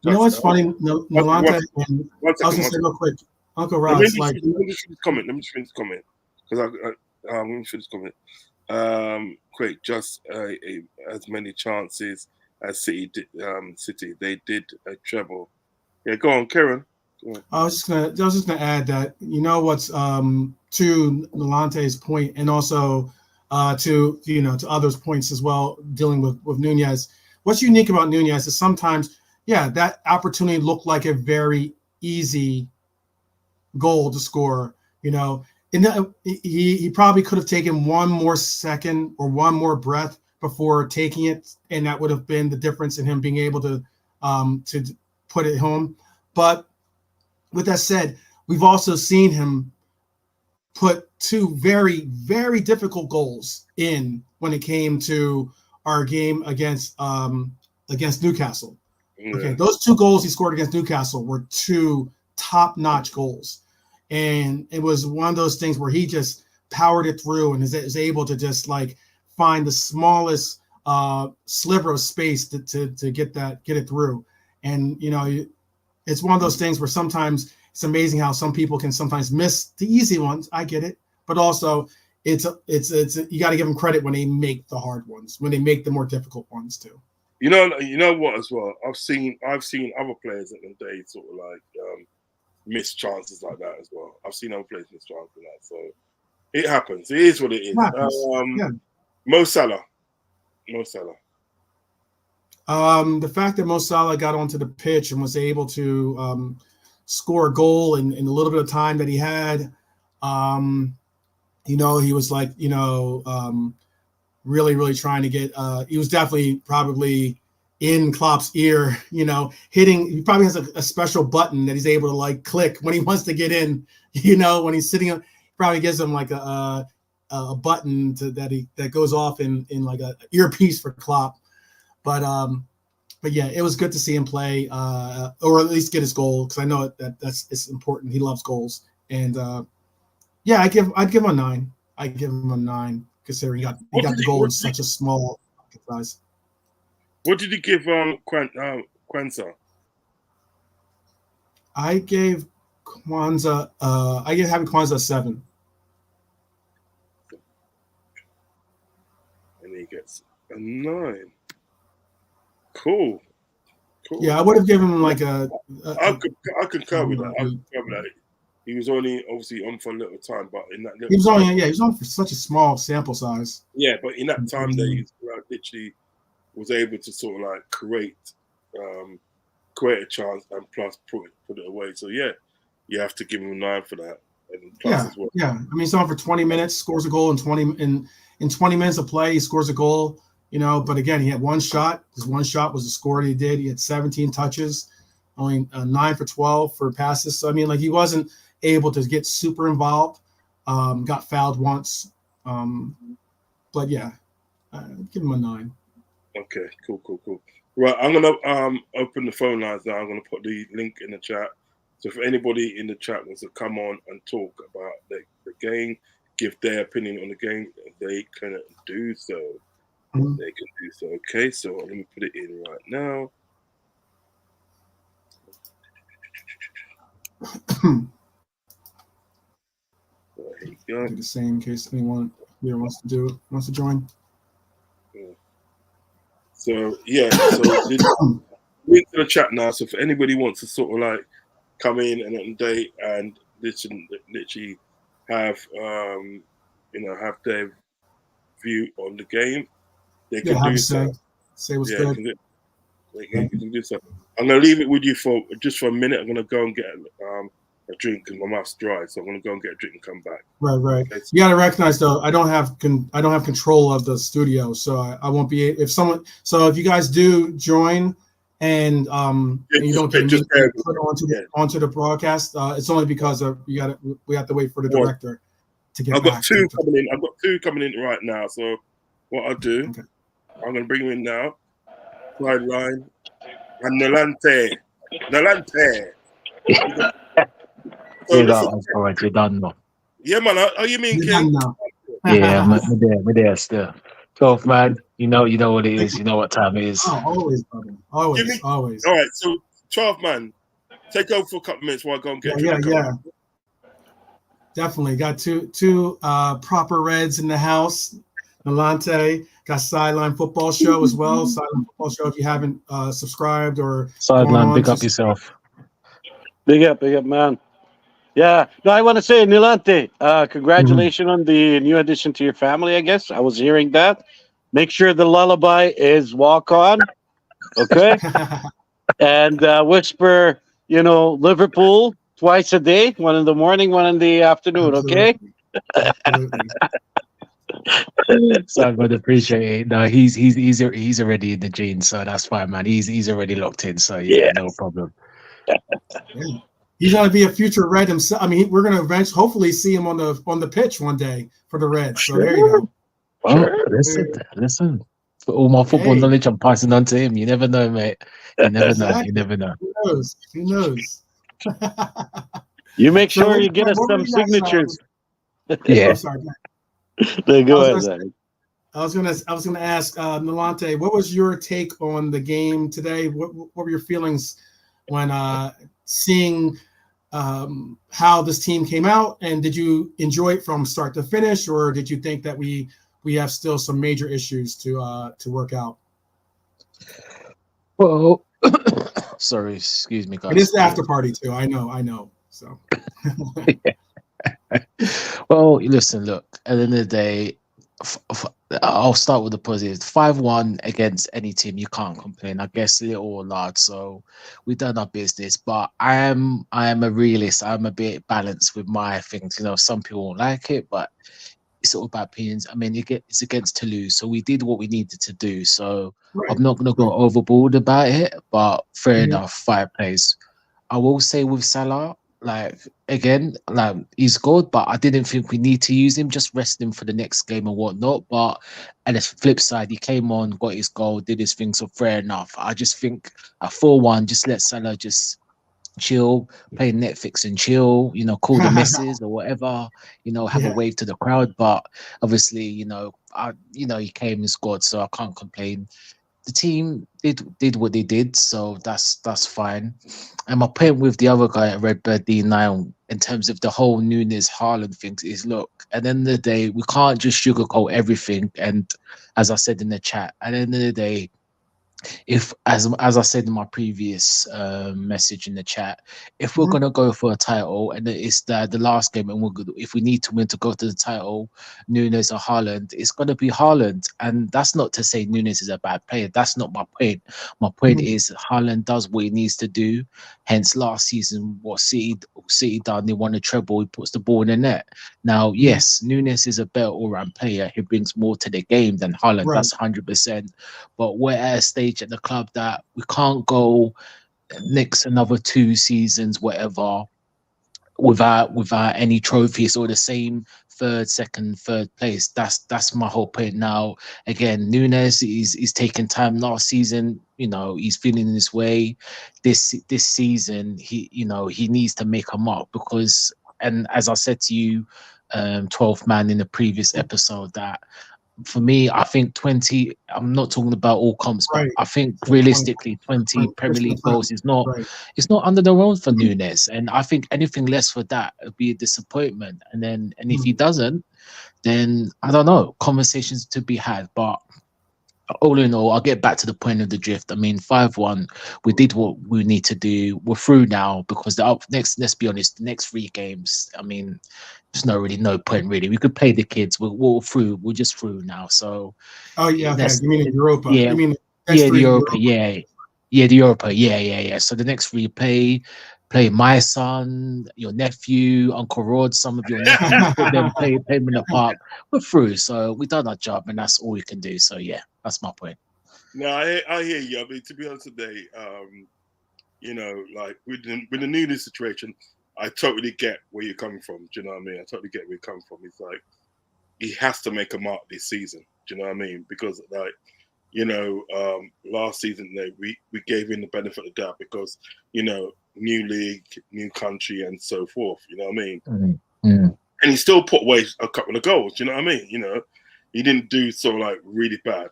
Nolante. I was gonna say real quick, Uncle Rodz. Let me just finish this comment because I'm going to finish this comment. Quick, just as many chances as City did. They did a treble. Yeah, go on, Karen. I was just gonna add that what's to Nolante's point and also to others' points as well, dealing with Nunez. What's unique about Nunez is sometimes, that opportunity looked like a very easy goal to score. He probably could have taken one more second or one more breath before taking it, and that would have been the difference in him being able to put it home. But with that said, we've also seen him put two very, very difficult goals in when it came to our game against Newcastle. Yeah. Okay, those two goals he scored against Newcastle were two top-notch goals. And it was one of those things where he just powered it through and is able to just like find the smallest sliver of space to get it through. And it's one of those things where sometimes it's amazing how some people can sometimes miss the easy ones. I get it, but also it's you got to give them credit when they make the hard ones, when they make the more difficult ones too. You know what as well. I've seen other players at the day sort of like miss chances like that as well. I've seen other players miss chances like that, so it happens. It is what it is. Mo Salah. The fact that Mo Salah got onto the pitch and was able to score a goal in a little bit of time that he had, he was like, really, really trying to get. He was definitely probably in Klopp's ear, hitting. He probably has a special button that he's able to like click when he wants to get in. When he's sitting, probably gives him like a button that goes off in like a earpiece for Klopp. But yeah, it was good to see him play, or at least get his goal, because I know it's important. He loves goals, and I'd give him a 9. I'd give him a 9, considering he got the goal in such a small size. What did you give Kwanzaa? I gave Kwanzaa. I gave having Kwanzaa a 7. And he gets a 9. Cool. Yeah, I would have given him like I concur with that. He was only obviously on for a little time, but in that little he was time, only he was on for such a small sample size. yeah, but in that time that he literally was able to sort of like create a chance and plus put it away. So yeah, you have to give him a 9 for that. And plus as well. Yeah. I mean, he's on for 20 minutes, scores a goal in 20 minutes of play. He scores a goal, but again, he had one shot. His one shot was the score that he did. He had 17 touches, only 9 for 12 for passes. So, I mean, like he wasn't able to get super involved, got fouled once. But yeah, give him a 9. Okay, cool. Right, I'm going to open the phone lines now. I'm going to put the link in the chat. So if anybody in the chat wants to come on and talk about the game, give their opinion on the game, they can do so. Mm-hmm. They can do so. Okay, so let me put it in right now. There you go. Do the same in case anyone here wants to join. So yeah, link to the chat now. So if anybody wants to sort of like come in and date and literally have have their view on the game, they can do so. Say what's good. They can do so. I'm gonna leave it with you for a minute. I'm gonna go and get a drink because my mouth's dry, so I'm gonna go and get a drink and come back. Right. Okay. You gotta recognize though, I don't have control of the studio, so I won't be if you guys do join and you don't get put onto the broadcast, it's only because we have to wait for the director to get back. I've got two coming in right now. So what I'll do, I'm gonna bring them in now. Sideline and Nolante. You done now. Yeah, man. How you mean, King? Yeah, we're there still. 12 man, you know what it is. You know what time it is. Oh, always, brother. Always. All right, so 12 man, take over for a couple minutes while I go and get a drink. Yeah. Definitely got two proper Reds in the house. Nolante got Sideline Football Show as well. Sideline Football Show. If you haven't subscribed or Sideline, big up yourself. Big up, man. Yeah. No, I want to say, Nolante, congratulations on the new addition to your family, I guess. I was hearing that. Make sure the lullaby is walk on. Okay. And whisper, Liverpool twice a day, one in the morning, one in the afternoon. Okay. So I'm gonna appreciate it. No, he's already in the genes, so that's fine, man. He's already locked in, so yeah. No problem. Yeah. He's gonna be a future Red himself. I mean, we're gonna eventually, hopefully, see him on the pitch one day for the Reds. So there you go. Well, listen. For all my football knowledge, I'm passing on to him. You never know, mate. You never know. You never know. Who knows? You make sure you get us some signatures. Yeah. I'm sorry. Go ahead. I was gonna ask Nolante, what was your take on the game today? What were your feelings when seeing how this team came out, and did you enjoy it from start to finish, or did you think that we have still some major issues to work out? Well, sorry, excuse me, guys. It is the after party too. I know. So. Well, listen, look, at the end of the day, I'll start with the positive. 5-1 against any team, you can't complain. I guess little or large, so we've done our business. But I am a realist. I'm a bit balanced with my things. Some people won't like it, but it's all about opinions. I mean, it's against Toulouse, so we did what we needed to do. So I'm not going to go overboard about it, but fair enough, 5 plays. I will say with Salah, he's good, but I didn't think we need to use him. Just rest him for the next game and whatnot. But at the flip side, he came on, got his goal, did his thing, so fair enough. I just think at 4-1, just let Salah just chill, play Netflix and chill, call the missus or whatever, have a wave to the crowd. But obviously, he came and scored, so I can't complain. The team did what they did, so that's fine. And my point with the other guy at Redbird D9 in terms of the whole Nunes Haaland thing is, look, at the end of the day, we can't just sugarcoat everything. And as I said in the chat, at the end of the day, if, as I said in my previous message in the chat, if we're Mhm. gonna go for a title and it's the last game and we're good, if we need to win to go to the title, Nunes or Haaland, it's gonna be Haaland. And that's not to say Nunes is a bad player. That's not my point. My point Mhm. is Haaland does what he needs to do. Hence last season, what City done, they won a treble. He puts the ball in the net. Now, Mhm. yes, Nunes is a better all-round player. He brings more to the game than Haaland. Right. That's 100%. But we're at a stage at the club that we can't go next another 2 seasons, whatever, without any trophies or the same second, third place. That's my whole point. Now, again, Nunes is taking time last season. You know, he's feeling his way. This season, he needs to make a mark because, and as I said to you, 12th man in the previous episode, that for me, I think 20, I'm not talking about all comps, but Right. I think So 20, realistically 20 Premier Christmas League time. goals is not Right. it's not under the road for Nunes. And I think anything less for that would be a disappointment. And if he doesn't, then I don't know, conversations to be had. But all in all, I'll get back to the point of the drift. I mean, 5-1, we did what we need to do. We're through now because next, let's be honest, the next 3 games, I mean, there's no point really. We could play the kids. We're through. We're just through now. So Oh yeah. Okay. let's, You mean in Europa? yeah, You mean the next yeah, the three Europa, Europa? the Europa, yeah. So the next 3 play my son, your nephew, Uncle Rod, some of your nephews, put them play them in the park. We're through. So we done our job, and that's all we can do. So yeah, that's my point. No, I hear you. I mean, to be honest today, you know, like with the Nunes situation, I totally get where you're coming from. Do you know what I mean? I totally get where you're coming from. It's like he has to make a mark this season. Do you know what I mean? Because like, you know, last season we gave him the benefit of the doubt because, you know, new league, new country, and so forth. You know what I mean? And he still put away a couple of goals. Do you know what I mean? You know, he didn't do sort of like really bad.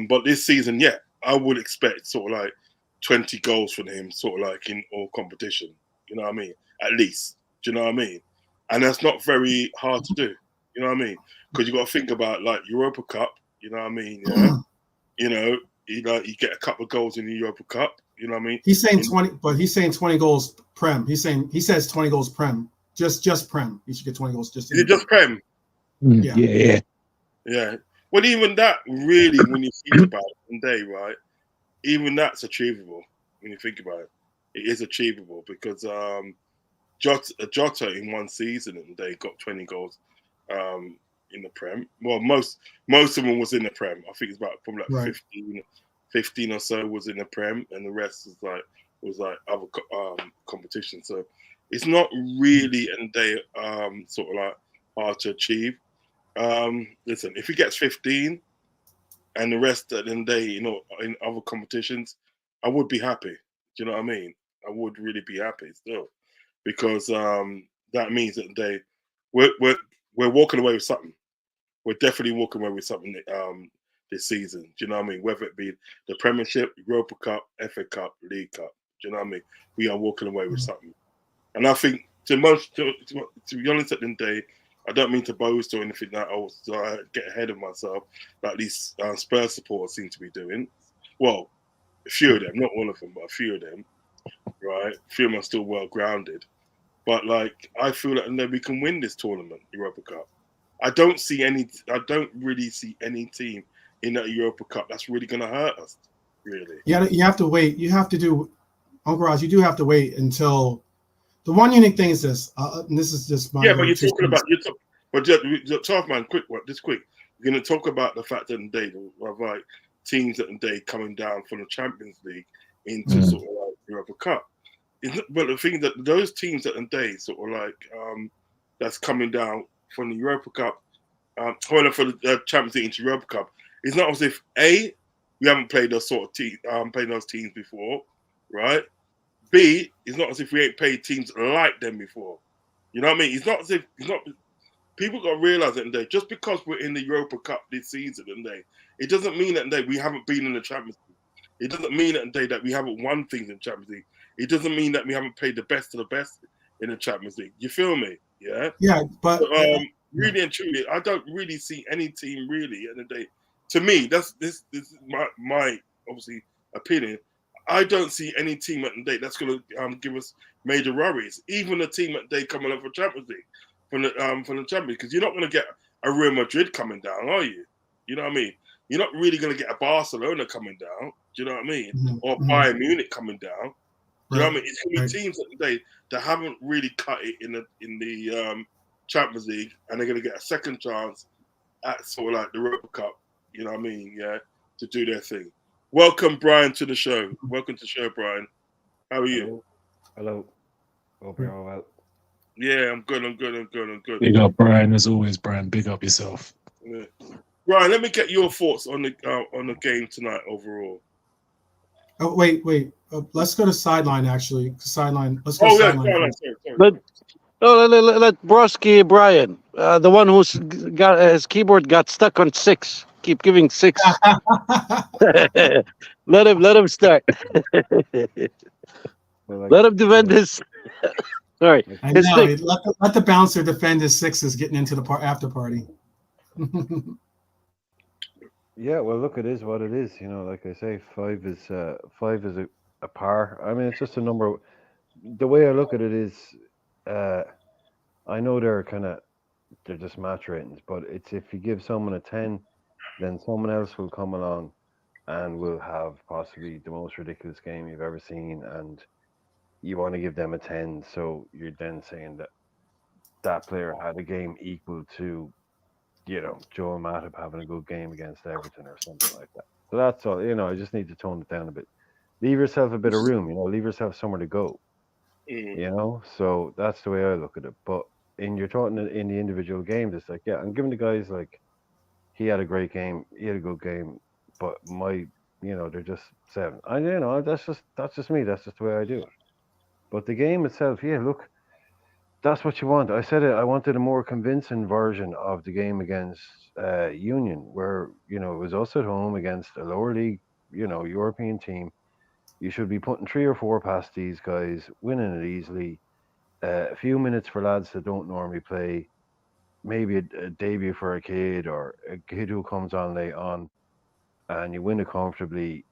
But this season, yeah, I would expect sort of like 20 goals from him, sort of like in all competition. You know what I mean? At least. Do you know what I mean? And that's not very hard to do. You know what I mean? Because you got to think about like Europa Cup. You know what I mean? Yeah. You know, you get a couple of goals in the Europa Cup. You know what I mean? He's saying 20, but he's saying 20 goals Prem. He says 20 goals Prem. Just Prem. He should get 20 goals. Is it just Prem? Yeah. Yeah. Well, even that really, when you think about it one day, right? Even that's achievable when you think about it. It is achievable because Jota in one season and they got 20 goals in the Prem. Well, most of them was in the Prem. I think it's about probably like 15 or so was in the Prem, and the rest was like other competition. So it's not really and they sort of like hard to achieve. Listen, if he gets 15 and the rest of the day, you know, in other competitions, I would be happy. Do you know what I mean? I would really be happy still, because that means that we're walking away with something. We're definitely walking away with something this season. Do you know what I mean? Whether it be the Premiership, Europa Cup, FA Cup, League Cup. Do you know what I mean? We are walking away with something. And I think to be honest, at the end of the day, I don't mean to boast or anything that I was get ahead of myself, like these Spurs supporters seem to be doing. Well, a few of them, not all of them, but a few of them, right? A few of them are still well grounded. But like, I feel that we can win this tournament, Europa Cup. I don't really see any team in that Europa Cup that's really going to hurt us, really. Yeah, you have to wait. You have to do, Uncle Rodz, you do have to wait until. The one unique thing is this, and this is just my. Yeah, but you're talking about but just 12 man, quick. You're going to talk about the fact that they have like teams that they coming down from the Champions League into sort of like Europa Cup. But the thing that those teams that they sort of like that's coming down from the Europa Cup, for the Champions League into Europa Cup, it's not as if we haven't played those sort of played those teams before, right? B, it's not as if we ain't played teams like them before. You know what I mean? It's not as if people got to realize that just because we're in the Europa Cup this season it doesn't mean that we haven't been in the Champions League. It doesn't mean that we haven't won things in Champions League. It doesn't mean that we haven't played the best of the best in the Champions League. You feel me? Yeah. Yeah, but really and truly, I don't really see any team really. And to me, this is my obviously appealing. I don't see any team at the day that's going to give us major worries. Even a team at the day coming up for Champions League from the Champions, because you're not going to get a Real Madrid coming down, are you? You know what I mean? You're not really going to get a Barcelona coming down. Do you know what I mean? Mm-hmm. Or Bayern Munich coming down. Do you know what I mean? It's going to be Right. teams at the day that haven't really cut it in the Champions League, and they're going to get a second chance at sort of like the Europa Cup. You know what I mean? Yeah, to do their thing. Welcome, Brian, to the show. Welcome to the show, Brian. How are you? Hello. Hope you're all well. Yeah, I'm good. Big up, Brian, as always, Brian. Big up yourself. Yeah. Brian, let me get your thoughts on the game tonight overall. Oh, wait. Let's go to sideline, actually. Sideline. Let's go Oh, yeah, sideline. sorry. Let Broski Brian, the one who's got his keyboard got stuck on 6. Keep giving 6. let him start. Well, Let him defend his. Sorry, I his know. thing. Let the bouncer defend his 6s getting into the after party. yeah, well, look, it is what it is. You know, like I say, 5 is a par. I mean, it's just a number. The way I look at it is, I know they're just match ratings, but it's if you give someone a 10, then someone else will come along and will have possibly the most ridiculous game you've ever seen, and you want to give them a 10, so you're then saying that player had a game equal to, you know, Joel Matip having a good game against Everton or something like that. So that's all. You know, I just need to tone it down a bit. Leave yourself a bit of room. You know, leave yourself somewhere to go. You know, so that's the way I look at it. But you're talking in the individual games, it's like, yeah, I'm giving the guys like, he had a great game, he had a good game, but they're just 7. That's just me. That's just the way I do it. But the game itself, yeah, look, that's what you want. I said it. I wanted a more convincing version of the game against Union, where it was us at home against a lower league, European team. You should be putting 3 or 4 past these guys, winning it easily. A few minutes for lads that don't normally play. Maybe a debut for a kid or a kid who comes on late on, and you win it comfortably.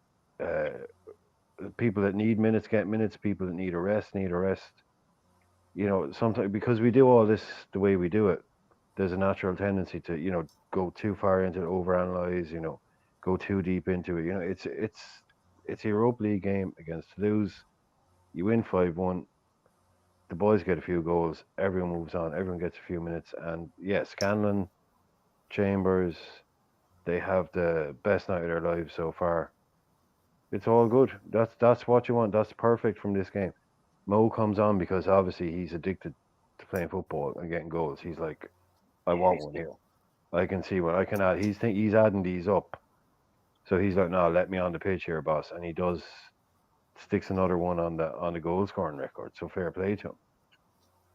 People that need minutes get minutes. People that need a rest need a rest. Sometimes because we do all this the way we do it, there's a natural tendency to go too far into it, overanalyze. Go too deep into it. It's a Europa League game against Toulouse. You win 5-1. The boys get a few goals. Everyone moves on. Everyone gets a few minutes. And yes, Scanlon, Chambers, they have the best night of their lives so far. It's all good. That's what you want. That's perfect from this game. Mo comes on because obviously he's addicted to playing football and getting goals. He's like, I want one here. I can see what I can add. He's adding these up. So he's like, no, let me on the pitch here, boss. And he does. Sticks another one on the goal scoring record, so fair play to him.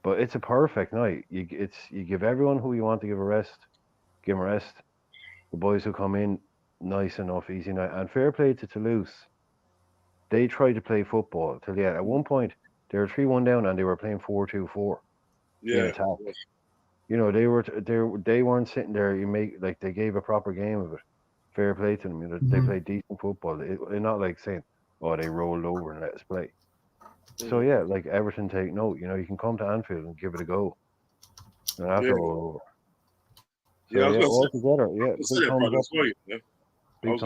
But it's a perfect night. You give everyone who you want to give a rest, give them a rest. The boys who come in, nice enough, easy night, and fair play to Toulouse. They tried to play football till the end. At one point, they were 3-1 down, and they were playing 4-2-4 in attack. They weren't sitting there. They gave a proper game of it. Fair play to them. They played decent football. They're not like saying, oh, they rolled over and let us play. So yeah, like Everton take note. You can come to Anfield and give it a go. And have to roll over. So, I was all together. Yeah, I was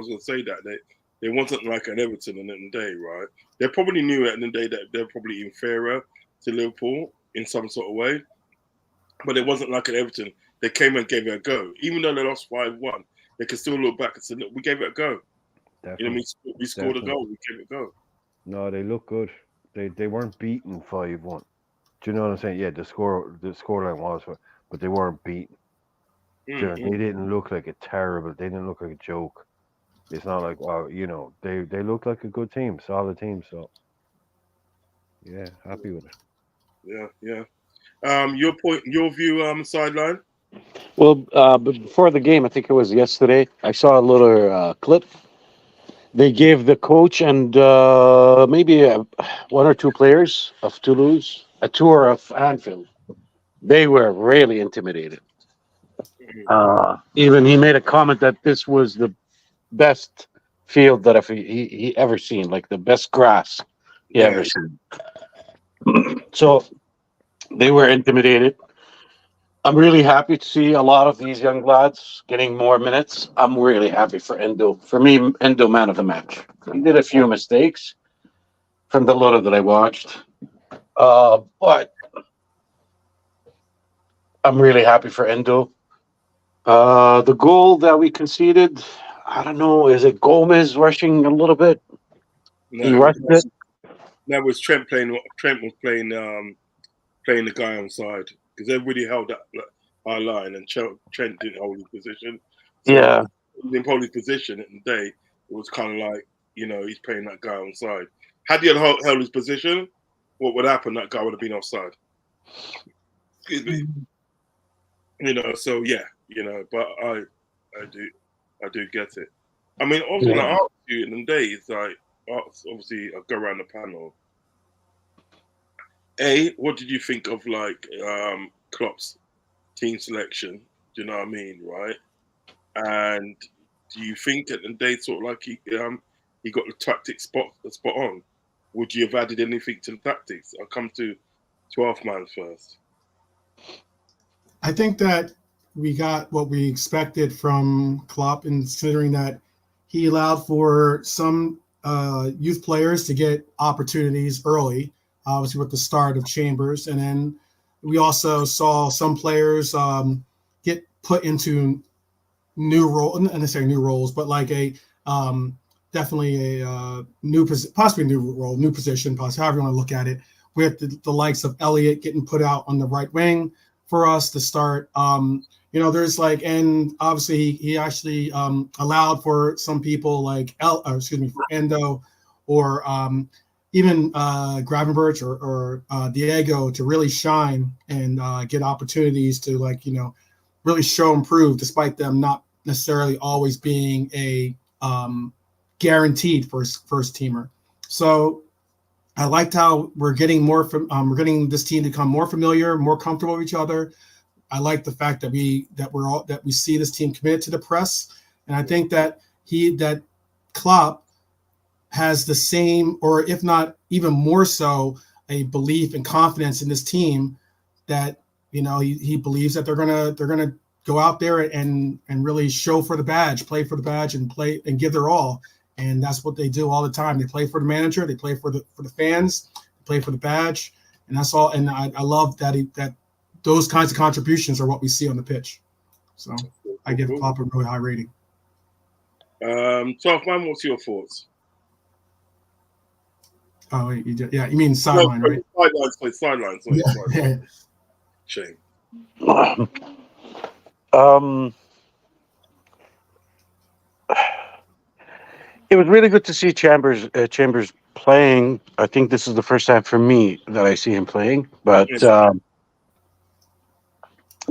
going to say that they wasn't like an Everton in the day, right? They probably knew at the end of the day that they're probably inferior to Liverpool in some sort of way, but it wasn't like an Everton. They came and gave it a go, even though they lost 5-1. They can still look back and say, "Look, we gave it a go." Definitely. We scored a goal. We gave it a go. No, they look good. They weren't beaten 5-1. Do you know what I'm saying? Yeah, the scoreline was, but they weren't beaten. They didn't look like a terrible. They didn't look like a joke. It's not like they look like a good team, solid team. So yeah, happy with it. Yeah. Your view, sideline. Well, before the game, I think it was yesterday, I saw a little clip. They gave the coach and maybe 1 or 2 players of Toulouse a tour of Anfield. They were really intimidated. Even he made a comment that this was the best field that he ever seen, like the best grass he ever seen. So they were intimidated. I'm really happy to see a lot of these young lads getting more minutes. I'm really happy for Endo. For me, Endo man of the match. He did a few mistakes from the little that I watched, but I'm really happy for Endo. The goal that we conceded, I don't know, is it Gomez rushing a little bit? He rushed it. That was Trent playing. Trent was playing the guy on side because everybody held up our line and Trent didn't hold his position. So Yeah. He didn't hold his position at the day. It was kind of like, he's playing that guy on side. Had he held his position, what would happen? That guy would have been offside. Excuse me. So yeah, but I do get it. I mean, obviously, when I asked you in the day, it's like, obviously, I'll go around the panel. What did you think of Klopp's team selection? Do you know what I mean, right? And do you think at the day sort of like he got the tactics spot on? Would you have added anything to the tactics? I'll come to 12th man first. I think that we got what we expected from Klopp, and considering that he allowed for some youth players to get opportunities early, obviously with the start of Chambers, and then we also saw some players get put into new role, not necessarily new roles, but like a definitely a possibly new role, new position, possibly however you want to look at it, with the likes of Elliott getting put out on the right wing for us to start. There's and obviously he actually allowed for some people like for Endo or even Gravenberch or Diego to really shine and get opportunities to really show and prove, despite them not necessarily always being a guaranteed first teamer. So I liked how we're getting we're getting this team to become more familiar, more comfortable with each other. I like the fact that we see this team committed to the press, and I think that Klopp has the same, or if not even more so, a belief and confidence in this team that he believes that they're gonna go out there and really show for the badge, play for the badge, and play and give their all. And that's what they do all the time. They play for the manager, they play for the fans, they play for the badge, and that's all. And I love that those kinds of contributions are what we see on the pitch. So I give Klopp a really high rating. 12th man, what's your thoughts? Oh, you did, yeah. You mean sideline, right? Sidelines. Yeah. Shame. It was really good to see Chambers playing. I think this is the first time for me that I see him playing, but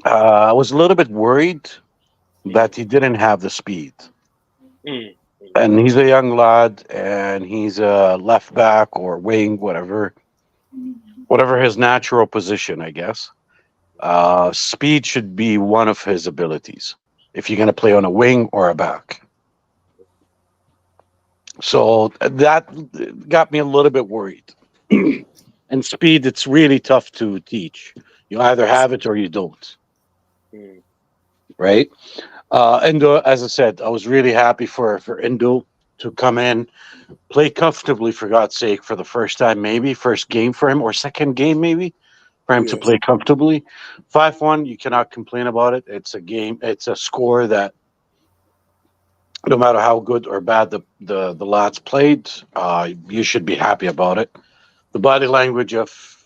I was a little bit worried that he didn't have the speed. And he's a young lad, and he's a left back or wing, whatever his natural position, I guess. Speed should be one of his abilities if you're going to play on a wing or a back. So that got me a little bit worried. And speed, it's really tough to teach. You either have it or you don't. Right? Endo, as I said, I was really happy for Endo to come in, play comfortably, for God's sake, for the first time, maybe first game for him, or second game maybe, for him to play comfortably. 5-1, you cannot complain about it. It's a game, it's a score that no matter how good or bad the lads played, you should be happy about it. The body language of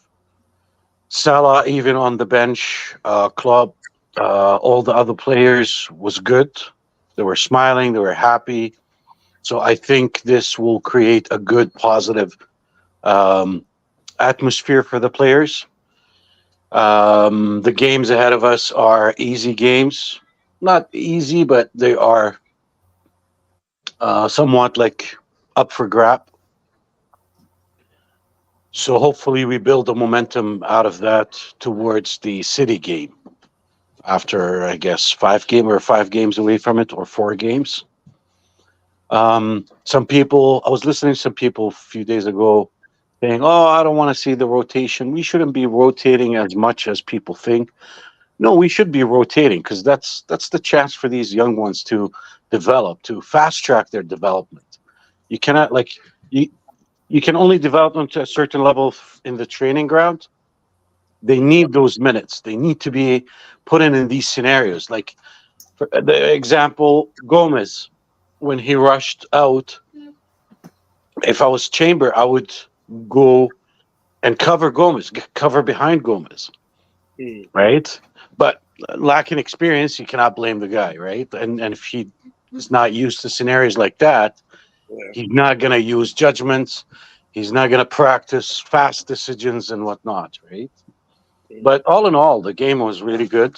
Salah, even on the bench, Klopp, all the other players was good. They were smiling, they were happy. So I think this will create a good, positive atmosphere for the players. The games ahead of us are easy games. Not easy, but they are somewhat up for grab. So hopefully we build the momentum out of that towards the City game. After, I guess, 5 games away from it, or 4 games. Some people, I was listening to some people a few days ago saying, "Oh, I don't want to see the rotation. We shouldn't be rotating as much as people think." No, we should be rotating because that's the chance for these young ones to develop, to fast track their development. You cannot you can only develop them to a certain level in the training ground. They need those minutes. They need to be put in these scenarios. Like for the example, Gomez, when he rushed out, if I was Chamber, I would go and cover Gomez, cover behind Gomez, Mm. right? But lacking experience, you cannot blame the guy, right? And if he is not used to scenarios like that, Yeah. he's not going to use judgments. He's not going to practice fast decisions and whatnot, right? But all in all, the game was really good.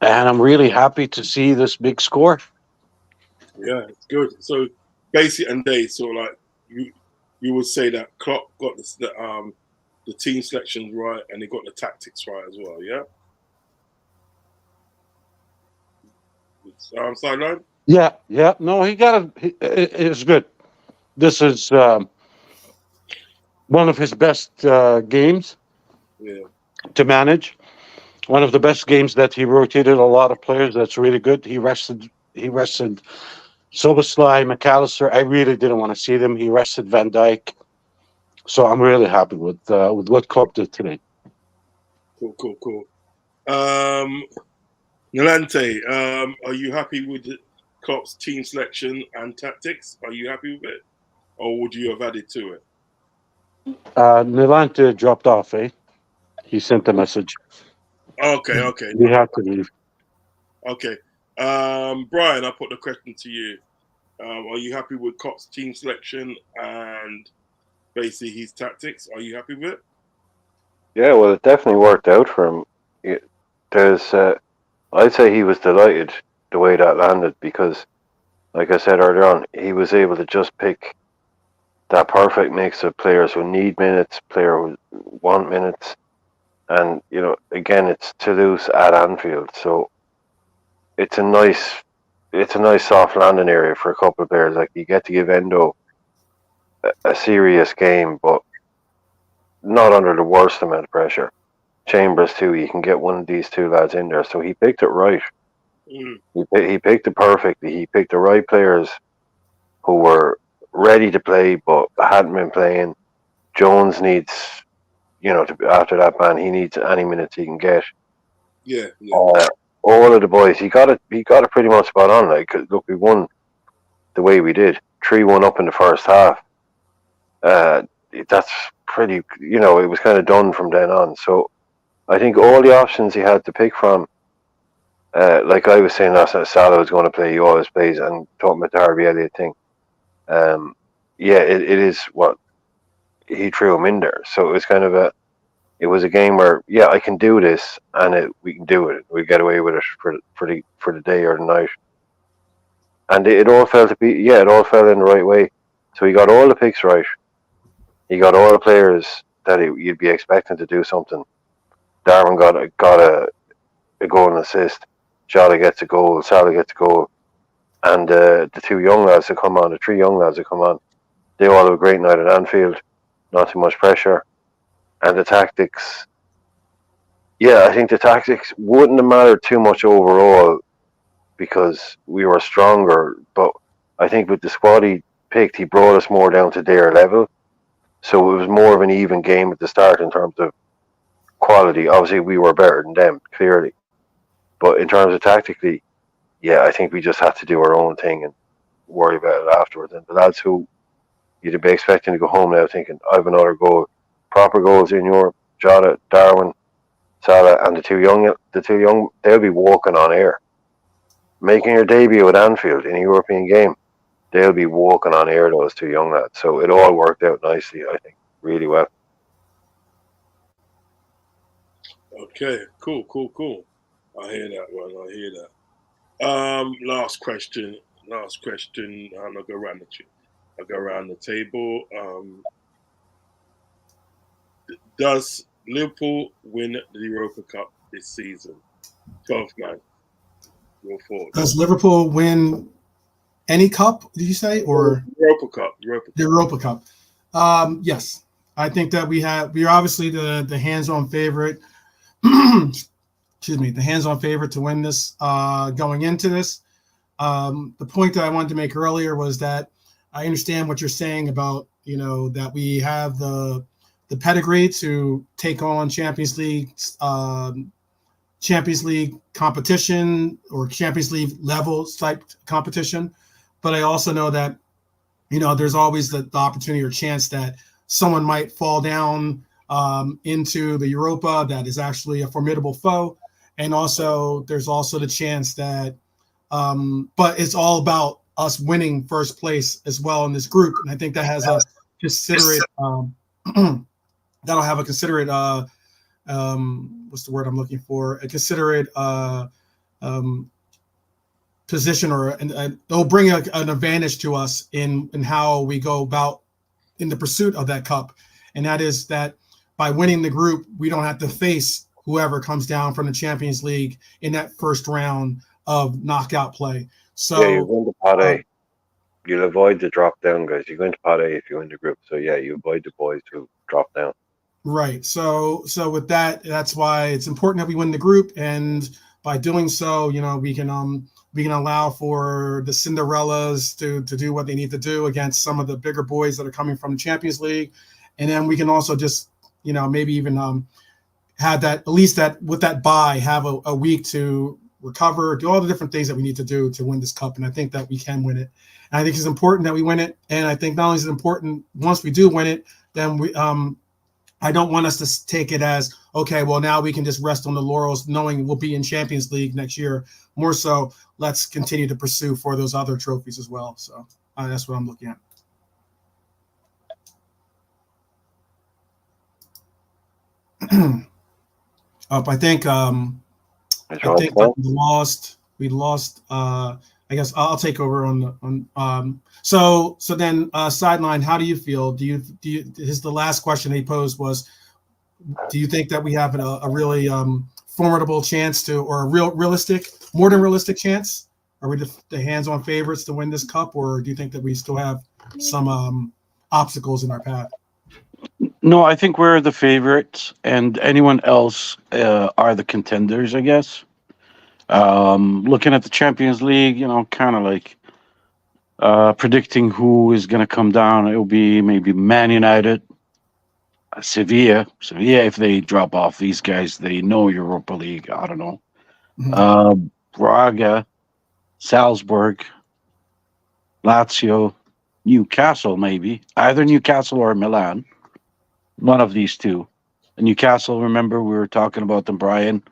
And I'm really happy to see this big score. Yeah, it's good. So basically, and they sort of like you would say that Klopp got the team selections right, and he got the tactics right as well. Yeah. Sideline. Yeah. No, he got it's good. This is one of his best games Yeah. to manage. One of the best games that he rotated a lot of players. That's really good. He rested Soboslai, McAllister. I really didn't want to see them. He rested Van Dijk. So I'm really happy with what Klopp did today. Cool. Nolante, are you happy with Klopp's team selection and tactics? Are you happy with it, or would you have added to it? Nilante dropped off, eh? He sent a message. Okay. We have to leave. Okay. Brian, I put the question to you. Are you happy with Klopp's team selection and basically his tactics? Are you happy with it? Yeah, well, it definitely worked out for him. I'd say he was delighted the way that landed because, like I said earlier on, he was able to just pick that perfect mix of players who need minutes, players who want minutes, and again, it's Toulouse at Anfield, so it's a nice soft landing area for a couple of players. Like you get to give Endo a serious game, but not under the worst amount of pressure. Chambers too, you can get one of these two lads in there, so he picked it right. He picked it perfectly. He picked the right players who were ready to play but hadn't been playing. Jones needs, after that ban, he needs any minutes he can get. Yeah. All of the boys, he got it pretty much spot on. Like, look, we won the way we did, 3-1 up in the first half. That's pretty, it was kind of done from then on. So I think all the options he had to pick from, like I was saying last night, Salah was going to play, he always plays, and talking about the Harvey Elliott thing. It is what he threw him in there. So it was kind of it was a game where, I can do this, and we can do it. We get away with it for the day or the night. And it all fell in the right way. So he got all the picks right. He got all the players that you'd be expecting to do something. Darwin got a goal and assist. Jota gets a goal. Salah gets a goal. And the three young lads that come on, they all have a great night at Anfield. Not too much pressure. And the tactics, I think the tactics wouldn't have mattered too much overall because we were stronger. But I think with the squad he picked, he brought us more down to their level. So it was more of an even game at the start in terms of quality. Obviously, we were better than them, clearly. But in terms of tactically, I think we just had to do our own thing and worry about it afterwards. And the lads who you'd be expecting to go home now thinking, I have another goal. Proper goals in Europe, Jota, Darwin, Salah, and the two young, they'll be walking on air. Making your debut at Anfield in a European game, they'll be walking on air, those two young lads. So it all worked out nicely, I think, really well. Okay, cool. I hear that one. Last question. And I'll go around the table. Does Liverpool win the Europa Cup this season? 12th man. Your thoughts? Does Liverpool win Any cup, did you say, or Europa Cup? Europa the Cup. Europa Cup? Yes, I think that we're obviously the hands-on favorite. Excuse me, the hands-on favorite to win this going into this. The point that I wanted to make earlier was that I understand what you're saying about, that we have the pedigree to take on Champions League competition or Champions League level type competition. But I also know that, there's always the opportunity or chance that someone might fall down into the Europa that is actually a formidable foe. And also there's also the chance that, but it's all about us winning first place as well in this group. And I think that has a considerate, that'll have a considerate, what's the word I'm looking for? A considerate position, or it'll bring an advantage to us in how we go about in the pursuit of that cup. And that is that by winning the group, we don't have to face whoever comes down from the Champions League in that first round of knockout play. So Yeah, you win the pot A. You'll avoid the drop down, guys. You go into pot A if you win the group. So yeah, you avoid the boys who drop down. right. So with that, that's why it's important that we win the group, and by doing so, we can allow for the Cinderellas to do what they need to do against some of the bigger boys that are coming from the Champions League, and then we can also just maybe even have that, at least that with that bye, have a week to recover, do all the different things that we need to do to win this cup. And I think that we can win it. And I think it's important that we win it. And I think not only is it important once we do win it, then I don't want us to take it as, okay, well, now we can just rest on the laurels knowing we'll be in Champions League next year. More so, let's continue to pursue for those other trophies as well. So that's what I'm looking at. I think we lost. I guess I'll take over on. So then sideline. How do you feel? Do you? The last question he posed was, do you think that we have a really formidable chance to, or a more than realistic chance? Are we the hands-on favorites to win this cup, or do you think that we still have some obstacles in our path? No, I think we're the favorites, and anyone else are the contenders, I guess. Looking at the Champions League, kind of like predicting who is going to come down. It will be maybe Man United, Sevilla. Sevilla, if they drop off these guys, they know Europa League. I don't know. Mm-hmm. Braga, Salzburg, Lazio, Newcastle, maybe. Either Newcastle or Milan. One of these two. And Newcastle, remember, we were talking about them, Brian.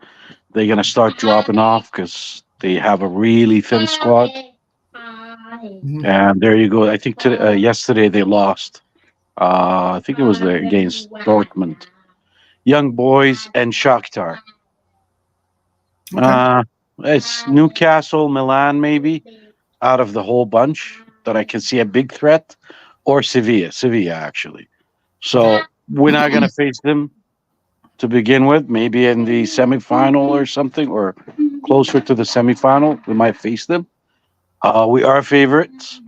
They're going to start dropping off because they have a really thin squad. Mm-hmm. And there you go. I think yesterday they lost. I think it was there against Dortmund. Young Boys and Shakhtar. Okay. It's Newcastle, Milan, maybe, out of the whole bunch that I can see a big threat, or Sevilla, actually. So we're not going to face them to begin with. Maybe in the semifinal or something, or closer to the semifinal, we might face them. We are favorites.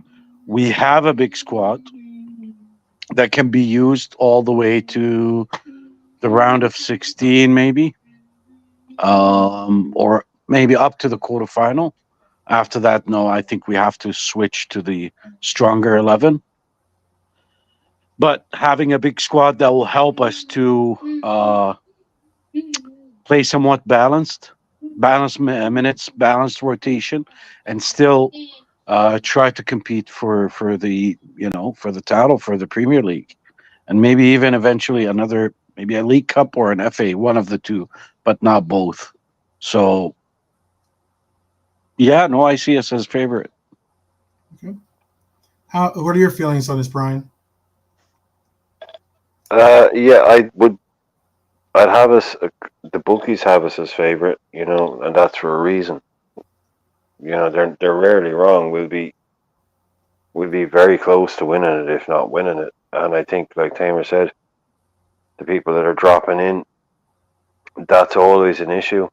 We have a big squad that can be used all the way to the round of 16, maybe, or maybe up to the quarterfinal. After that, no, I think we have to switch to the stronger 11. But having a big squad that will help us to play somewhat balanced minutes, balanced rotation, and still try to compete for the for the title, for the Premier League, and maybe even eventually maybe a League Cup or an FA, one of the two, but not both. So yeah, no, I see us as favorite. Okay. What are your feelings on this, Brian? Yeah, I'd have us. The bookies have us as favorite, and that's for a reason. They're rarely wrong. We'll be very close to winning it, if not winning it. And I think, like Tamer said, the people that are dropping in, that's always an issue.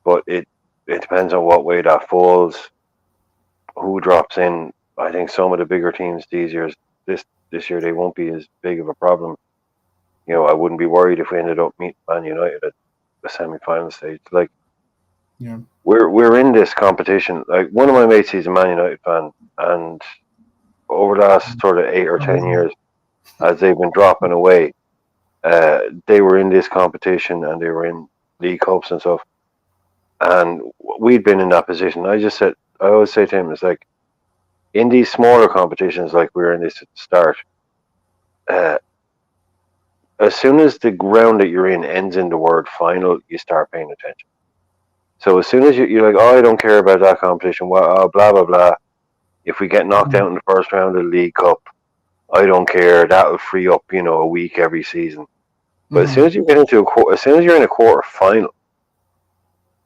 But it depends on what way that falls. who drops in. I think some of the bigger teams this year they won't be as big of a problem. You know, I wouldn't be worried if we ended up meeting Man United at the semi-final stage. Like, Yeah. we're in this competition. Like, one of my mates, he's a Man United fan, and over the last sort of 8 or 10 years, as they've been dropping away, they were in this competition and they were in League Cups and stuff. And we'd been in that position. I always say to him, it's like, in these smaller competitions, like we were in this at the start, as soon as the ground that you're in ends in the word final, you start paying attention. So as soon as you're like, oh, I don't care about that competition, well, blah, blah, blah. If we get knocked out in the first round of the League Cup, I don't care. That'll free up, a week every season. But as soon as you get into as soon as you're in a quarter final,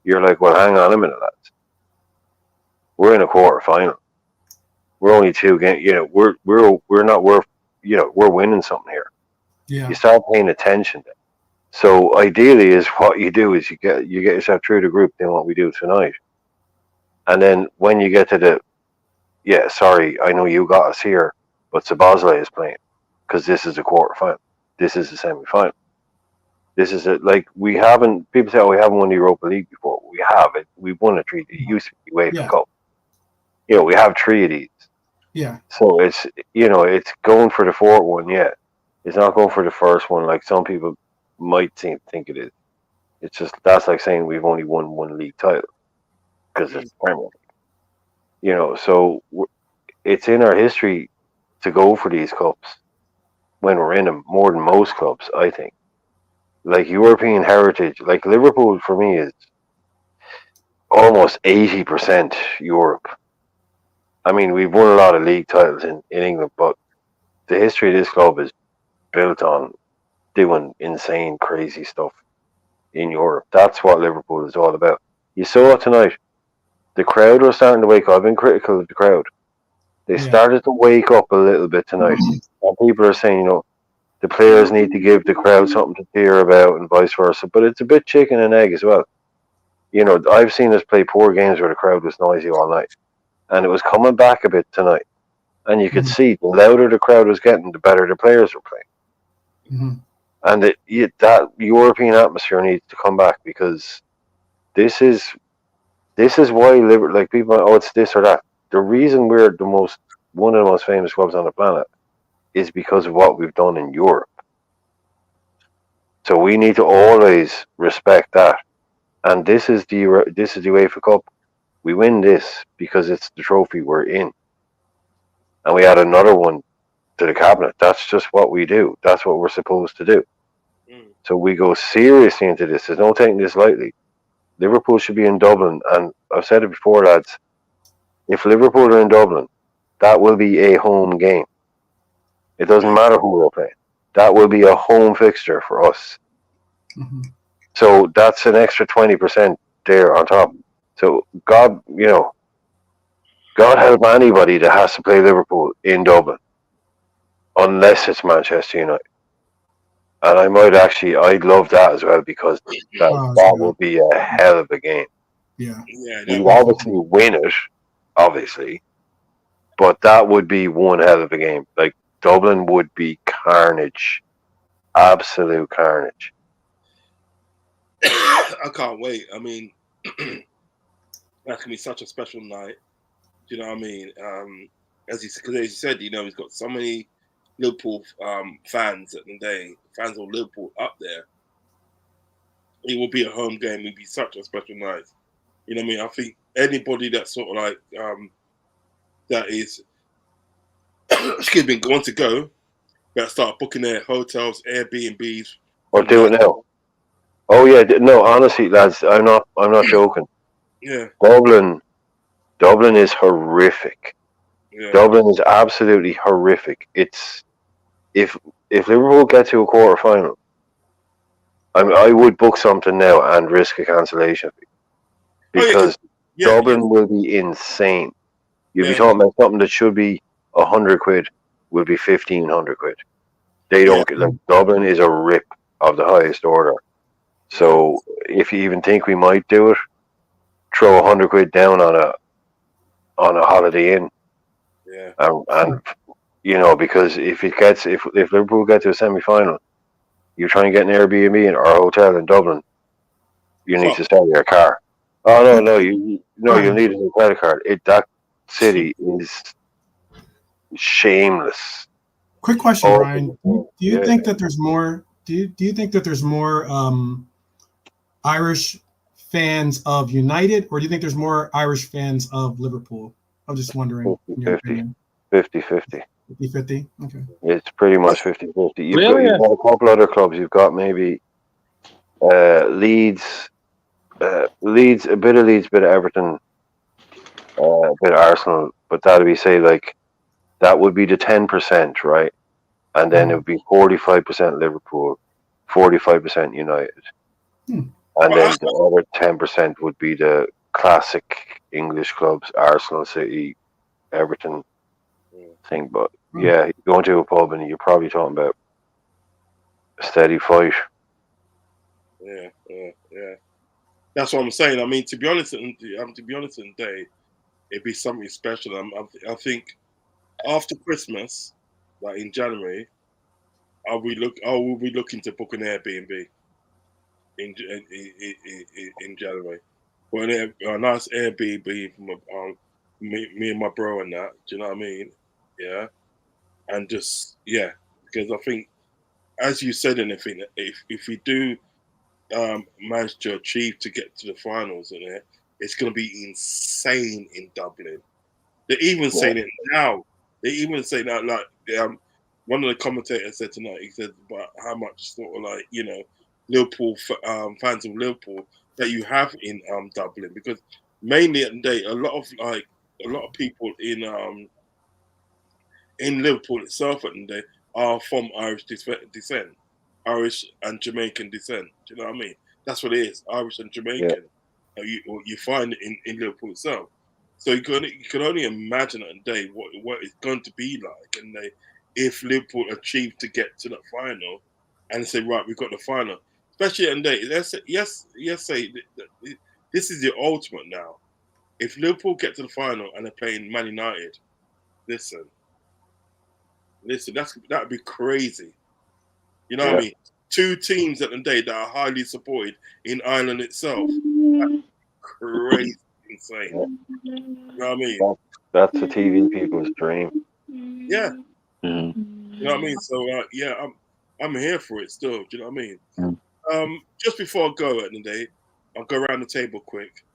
you're like, well, hang on a minute, lads. We're in a quarter final. We're only 2 games. We're winning something here. Yeah. You start paying attention. So ideally, is what you do is you get yourself through the group. Then what we do tonight, and then when you get to sorry, I know you got us here, but Sabazley is playing because this is a quarter final. This is a semi final. This is we haven't. People say, oh, we haven't won the Europa League before. We have it. We've won a 3. It used to be UEFA Cup. We have 3 of these. Yeah. So it's going for the 4th one. Yeah, it's not going for the first one like some people might think it is. It's just that's like saying we've only won 1 league title because it's Premier League. So it's in our history to go for these cups when we're in them more than most clubs, I think. Like European heritage, like Liverpool for me is almost 80% Europe. I mean, we've won a lot of league titles in England, but the history of this club is built on doing insane, crazy stuff in Europe. That's what Liverpool is all about. You saw it tonight. The crowd was starting to wake up. I've been critical of the crowd. They started to wake up a little bit tonight. And people are saying, the players need to give the crowd something to cheer about and vice versa. But it's a bit chicken and egg as well. I've seen us play poor games where the crowd was noisy all night. And it was coming back a bit tonight. And you could see the louder the crowd was getting, the better the players were playing. And that European atmosphere needs to come back because this is why Liverpool, people, oh, it's this or that. The reason we're one of the most famous clubs on the planet is because of what we've done in Europe. So we need to always respect that. And this is the UEFA Cup. We win this because it's the trophy we're in. And we add another one to the cabinet. That's just what we do. That's what we're supposed to do. So we go seriously into this. There's no taking this lightly. Liverpool should be in Dublin. And I've said it before, lads. If Liverpool are in Dublin, that will be a home game. It doesn't matter who we're playing. That will be a home fixture for us. So that's an extra 20% there on top. So God help anybody that has to play Liverpool in Dublin, unless it's Manchester United. And I'd love that as well because that will be a hell of a game. Yeah. We obviously win it, obviously, but that would be one hell of a game. Like Dublin would be carnage, absolute carnage. I can't wait. I mean, that's gonna be such a special night. Do you know what I mean? As you said, he's got so many Liverpool fans at the day, fans of Liverpool up there. It will be a home game. It will be such a special night. You know what I mean? I think anybody that's sort of like that is excuse me, want to go, better start booking their hotels, Airbnbs, or do it now. Oh yeah, no, honestly, lads, I'm not joking. Yeah, Dublin is horrific. Yeah. Dublin is absolutely horrific. It's if Liverpool get to a quarter final, I would book something now and risk a cancellation fee because Dublin will be insane. You'll be talking about something that should be 100 quid will be 1,500 quid. They don't Dublin is a rip of the highest order. So if you even think we might do it, throw 100 quid down on on a Holiday Inn, Yeah. and because if Liverpool get to a semi-final, you try and get an Airbnb or a hotel in Dublin, you need to sell your car. Oh no, you'll need a new credit card. That city is shameless. Quick question, Ryan. Do you think that there's more? Do you think that there's more Irish fans of United, or do you think there's more Irish fans of Liverpool? I'm just wondering. 50-50. 50-50? Okay. It's pretty much 50-50. You've got a couple other clubs. You've got maybe Leeds, a bit of Leeds, a bit of Everton, a bit of Arsenal. But that'd be that would be the 10%, right? And then it would be 45% Liverpool, 45% United. And then the other 10% would be the classic English clubs, Arsenal, City, Everton thing. But yeah, you go into a pub and you're probably talking about a steady fight. Yeah. That's what I'm saying. I mean, to be honest, today, it'd be something special. I think after Christmas, like in January, I will be looking to book an Airbnb in January. Well, a nice Airbnb for me and my bro and that. Do you know what I mean? Yeah, and just because I think, as you said, anything if we do manage to achieve to get to the finals in there, it's going to be insane in Dublin. They're even saying it now. They even say that, like, one of the commentators said tonight, he said about how much sort of like, Liverpool fans of Liverpool that you have in Dublin, because mainly at the day, a lot of people in Liverpool itself at the day are from Irish descent, Irish and Jamaican descent. Do you know what I mean? That's what it is, Irish and Jamaican. Yeah. You find it in Liverpool itself. So you can only imagine at the day what it's going to be like, and if Liverpool achieve to get to the final, and say, right, we've got the final, especially at the day. Say this is the ultimate now. If Liverpool get to the final and they're playing Man United, listen, that'd be crazy. You know what I mean? Two teams at the day that are highly supported in Ireland itself. That's crazy, insane. You know what I mean? That's the TV people's dream. Yeah. Mm-hmm. You know what I mean? So I'm here for it still. Do you know what I mean? Just before I go at the day, I'll go around the table quick.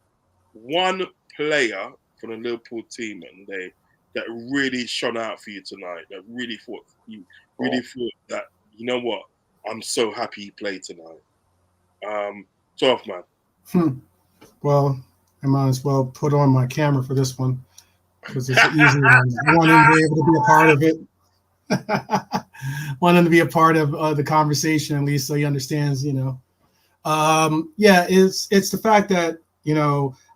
One player from the Liverpool team at the day that really shone out for you tonight, that really thought that, you know what, I'm so happy he played tonight. 12 man. Well, I might as well put on my camera for this one because it's an easy one. I want him to be able to be a part of it. Want him to be a part of the conversation, at least, so he understands. It's the fact that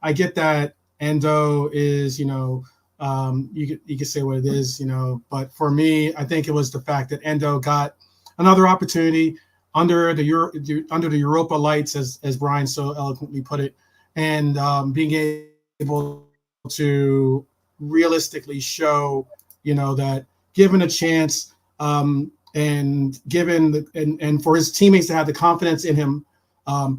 I get that Endo is you could say what it is, but for me, I think it was the fact that Endo got another opportunity under the Europa lights, as Brian so eloquently put it, and being able to realistically show, that given a chance, and given and for his teammates to have the confidence in him,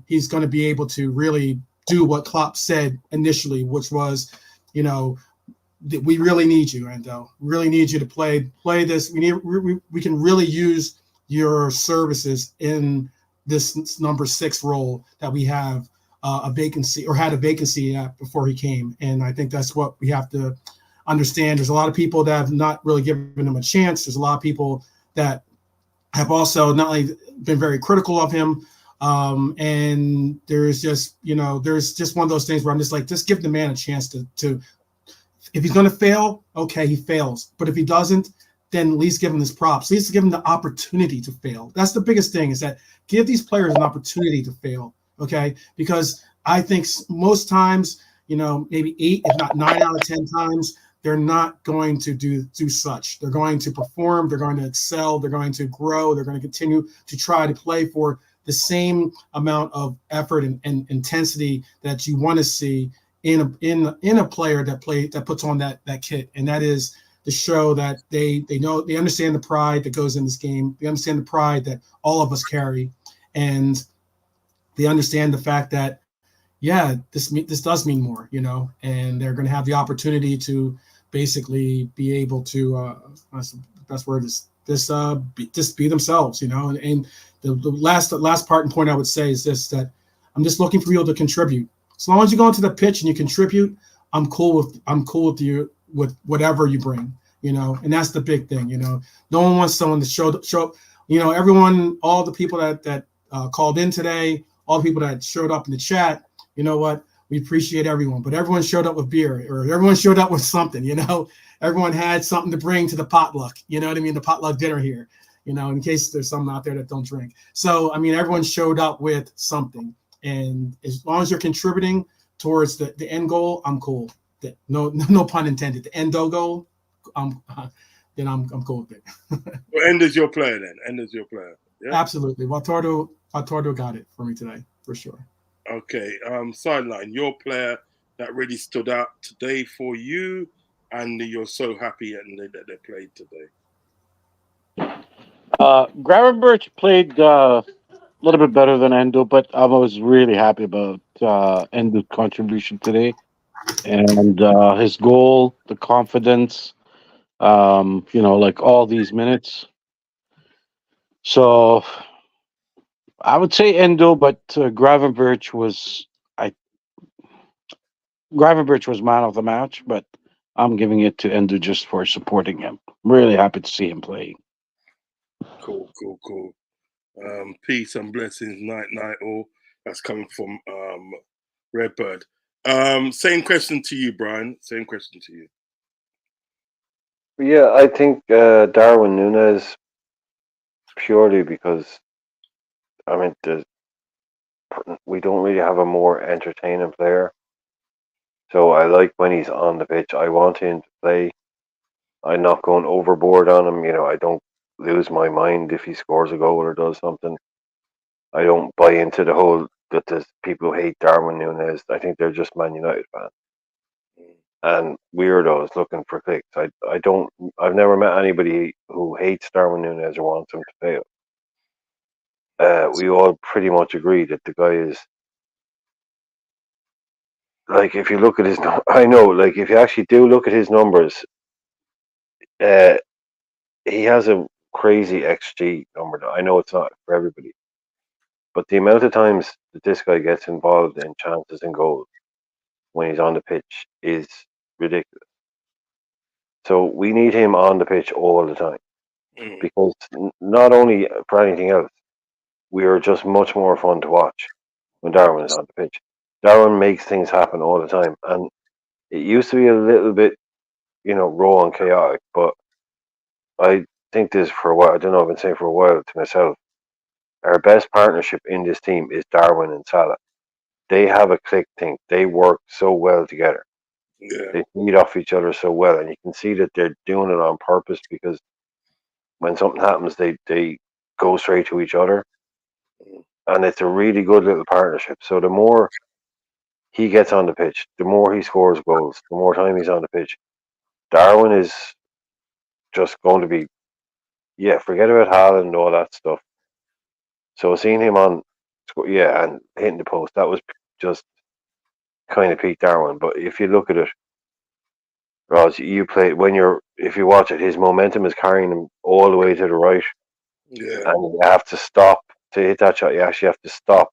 he's going to be able to really do what Klopp said initially, which was, we really need you, Endo. Really need you to play this. We can really use your services in this number 6 role that we have a vacancy at before he came. And I think that's what we have to understand. There's a lot of people that have not really given him a chance. There's a lot of people that have also not only been very critical of him. And there's just one of those things where I'm just like, just give the man a chance to if he's going to fail, okay, he fails. But if he doesn't, then at least give him his props. At least give him the opportunity to fail. That's the biggest thing, is that give these players an opportunity to fail, okay? Because I think most times, maybe 8, if not 9 out of 10 times, they're not going to do such. They're going to perform. They're going to excel. They're going to grow. They're going to continue to try to play for the same amount of effort and intensity that you want to see in a player that puts on that kit, and that is to show that they understand the pride that goes in this game. They understand the pride that all of us carry, and they understand the fact that this does mean more, and they're going to have the opportunity to basically be able to that's the best word is just be themselves, and the last part and point I would say is this, that I'm just looking for you to contribute. As long as you go into the pitch and you contribute, I'm cool with you with whatever you bring, and that's the big thing. No one wants someone to show up, everyone, all the people that called in today, all the people that showed up in the chat, you know what, we appreciate everyone, but everyone showed up with beer, or everyone showed up with something, everyone had something to bring to the potluck, you know what I mean, the potluck dinner here, in case there's someone out there that don't drink. So, I mean, everyone showed up with something, and as long as you're contributing towards the end goal, I'm cool. No pun intended. The end goal, then I'm cool with it. Well, End is your player then. End is your player. Yeah? Absolutely. Watordo got it for me today, for sure. Okay. Sideline, your player that really stood out today for you, and you're so happy that they played today. Gravenberch played a little bit better than Endo, but I was really happy about Endo's contribution today, and his goal, the confidence, like all these minutes. So I would say Endo, but Gravenberch was man of the match, but I'm giving it to Endo just for supporting him. I'm really happy to see him playing. Cool. Peace and blessings, night all. That's coming from Redbird. Same question to you, Brian. Same question to you. Yeah, I think Darwin Núñez, purely because we don't really have a more entertaining player. So I like when he's on the pitch. I want him to play. I'm not going overboard on him. I don't lose my mind if he scores a goal or does something. I don't buy into the whole that there's people who hate Darwin Núñez. I think they're just Man United fans and weirdos looking for clicks. I've never met anybody who hates Darwin Núñez or wants him to fail. We all pretty much agree that the guy is, like, if you look at his, I know, like, if you actually do look at his numbers, he has a crazy XG number. I know it's not for everybody, but the amount of times that this guy gets involved in chances and goals when he's on the pitch is ridiculous. So we need him on the pitch all the time, because not only for anything else, we are just much more fun to watch when Darwin is on the pitch. Darwin makes things happen all the time, and it used to be a little bit, raw and chaotic, but I think this for a while. I don't know, I've been saying for a while to myself, our best partnership in this team is Darwin and Salah. They have a click thing. They work so well together. Yeah. They feed off each other so well, and you can see that they're doing it on purpose, because when something happens, they go straight to each other, and it's a really good little partnership. So the more he gets on the pitch, the more he scores goals, the more time he's on the pitch. Darwin is just going to be, forget about Haaland and all that stuff. So seeing him on, and hitting the post, that was just kind of peak Darwin. But if you look at it, Roz, if you watch it, his momentum is carrying him all the way to the right. Yeah. And you have to stop to hit that shot. You actually have to stop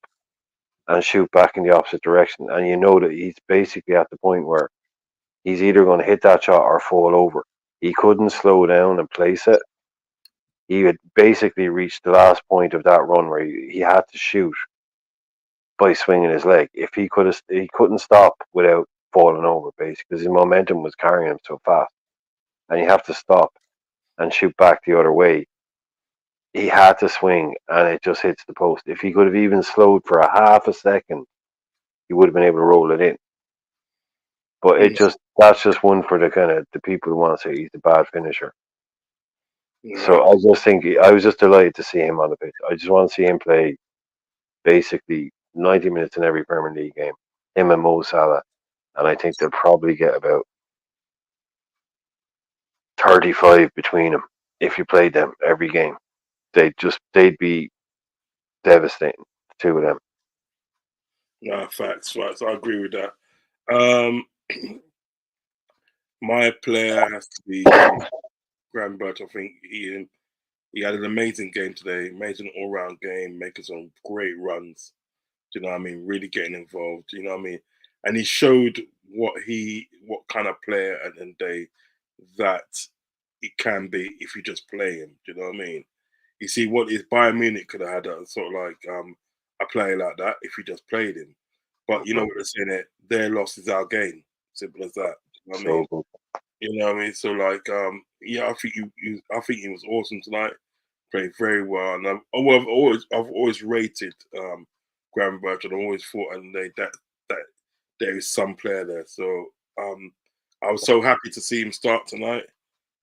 and shoot back in the opposite direction. And you know that he's basically at the point where he's either going to hit that shot or fall over. He couldn't slow down and place it. He had basically reached the last point of that run where he had to shoot by swinging his leg. If he couldn't stop without falling over, basically, because his momentum was carrying him so fast. And you have to stop and shoot back the other way. He had to swing, and it just hits the post. If he could have even slowed for a half a second, he would have been able to roll it in. But that's just one for the people who want to say he's a bad finisher. Yeah. So I was just delighted to see him on the pitch. I just want to see him play basically 90 minutes in every Premier League game, him and Mo Salah, and I think they'll probably get about 35 between them if you played them every game. They'd be devastating, the two of them. No, facts. I agree with that. Um, my player has to be Graham Birch. I think he had an amazing game today, amazing all round game, making some great runs. Do you know what I mean? Really getting involved. Do you know what I mean? And he showed what kind of player at the end of the day that he can be if you just play him. Do you know what I mean? You see what is Bayern Munich could have had sort of like a player like that if you just played him. But you know what they're saying, it their loss is our gain. Simple as that. Do you know what I mean? So You know what I mean? So like yeah, I think I think he was awesome tonight. Played very well, and I've always rated Graham Birch, and I always thought and that there is some player there. So I was so happy to see him start tonight,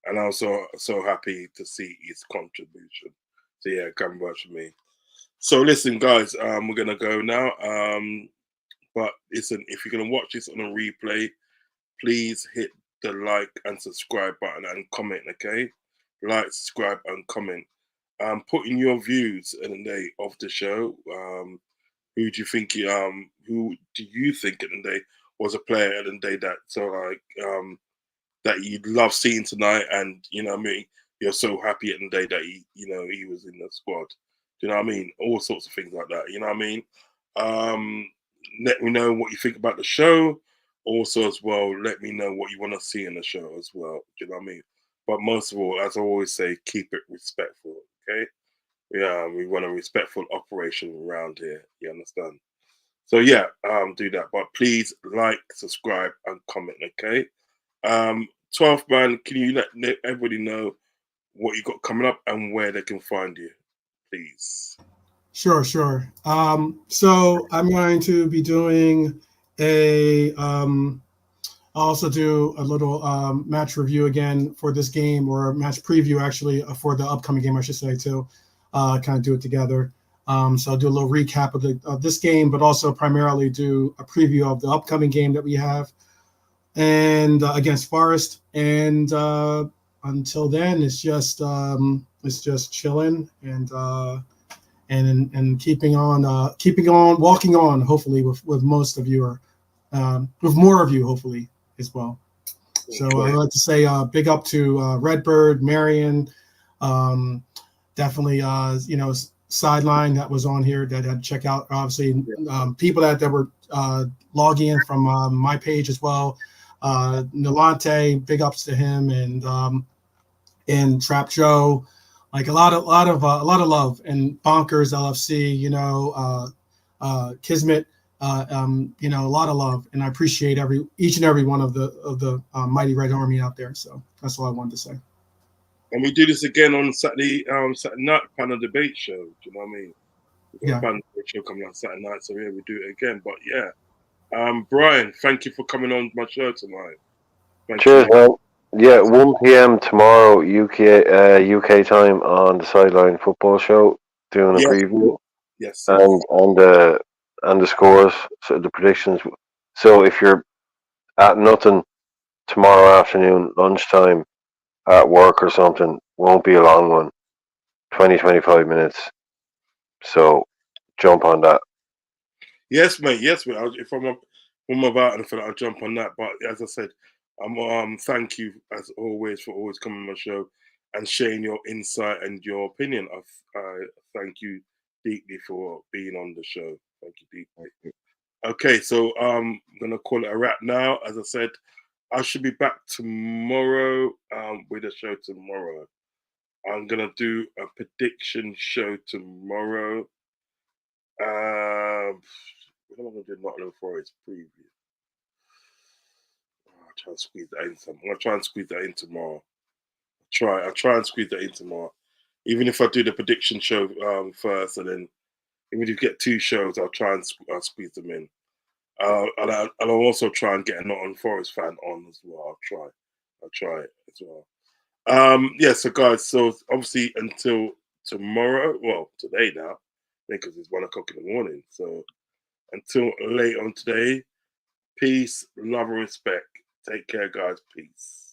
and I was so happy to see his contribution. So yeah, Graham Birch for me. So listen, guys, we're gonna go now. But listen, if you're gonna watch this on a replay, please hit the like and subscribe button and comment. Okay, like, subscribe, and comment. Put in your views in the day of the show. Who do you think? Who do you think in the day was a player in the day that that you love seeing tonight, and you know what I mean? You're so happy at the day that he was in the squad. Do you know what I mean? All sorts of things like that. You know what I mean? Let me know what you think about the show. Also, as well, let me know what you want to see in the show as well. Do you know what I mean? But most of all, as I always say, keep it respectful. Okay? Yeah, we want a respectful operation around here. You understand? So yeah, do that. But please like, subscribe, and comment. Okay? 12th man, can you let everybody know what you got coming up and where they can find you, please? Sure. So I'm going to be doing I'll also do a little match review again for this game, or a match preview actually for the upcoming game, I should say, too. Kind of do it together. So I'll do a little recap of this game, but also primarily do a preview of the upcoming game that we have, and against Forest. And until then, it's just chilling and keeping on, walking on. Hopefully, with most of you, or with more of you, hopefully as well. So Okay. I'd like to say big up to Redbird, Marion, definitely Sideline that was on here that had to check out. Obviously, people that were logging in from my page as well. Nolante, big ups to him, and Trap Joe, like a lot of love, and Bonkers LFC, Kismet, a lot of love, and I appreciate each and every one of the Mighty Red Army out there. So that's all I wanted to say. And we do this again on Saturday night panel debate show. Do you know what I mean? We've got a panel debate show coming on Saturday night, so yeah, we do it again. But yeah, Brian, thank you for coming on my show tonight. cheers, man. Yeah, 1 p.m. tomorrow UK time on the Sideline Football Show, doing a preview. Yes. And the scores, so the predictions. So if you're at nothing tomorrow afternoon, lunchtime, at work or something, won't be a long one, 20-25 minutes. So jump on that. Yes, mate. Yes, mate. If I'm about anything, I'll jump on that. But as I said, thank you as always for always coming on my show and sharing your insight and your opinion. I thank you deeply for being on the show. Thank you deeply. Okay, so I'm gonna call it a wrap now. As I said, I should be back tomorrow with a show tomorrow. I'm gonna do a prediction show tomorrow. What am I gonna do? Nottingham Forest preview. I'll try and squeeze that in. I'm gonna try and squeeze that in tomorrow. I'll try and squeeze that in tomorrow. Even if I do the prediction show first, and then even if you get two shows, I'll try and I'll squeeze them in. And I'll also try and get a Nottingham Forest fan on as well. I'll try it as well. Yeah, so guys, so obviously until tomorrow, well, today now, because it's 1 o'clock in the morning. So until late on today, Peace, love, and respect. Take care, guys. Peace.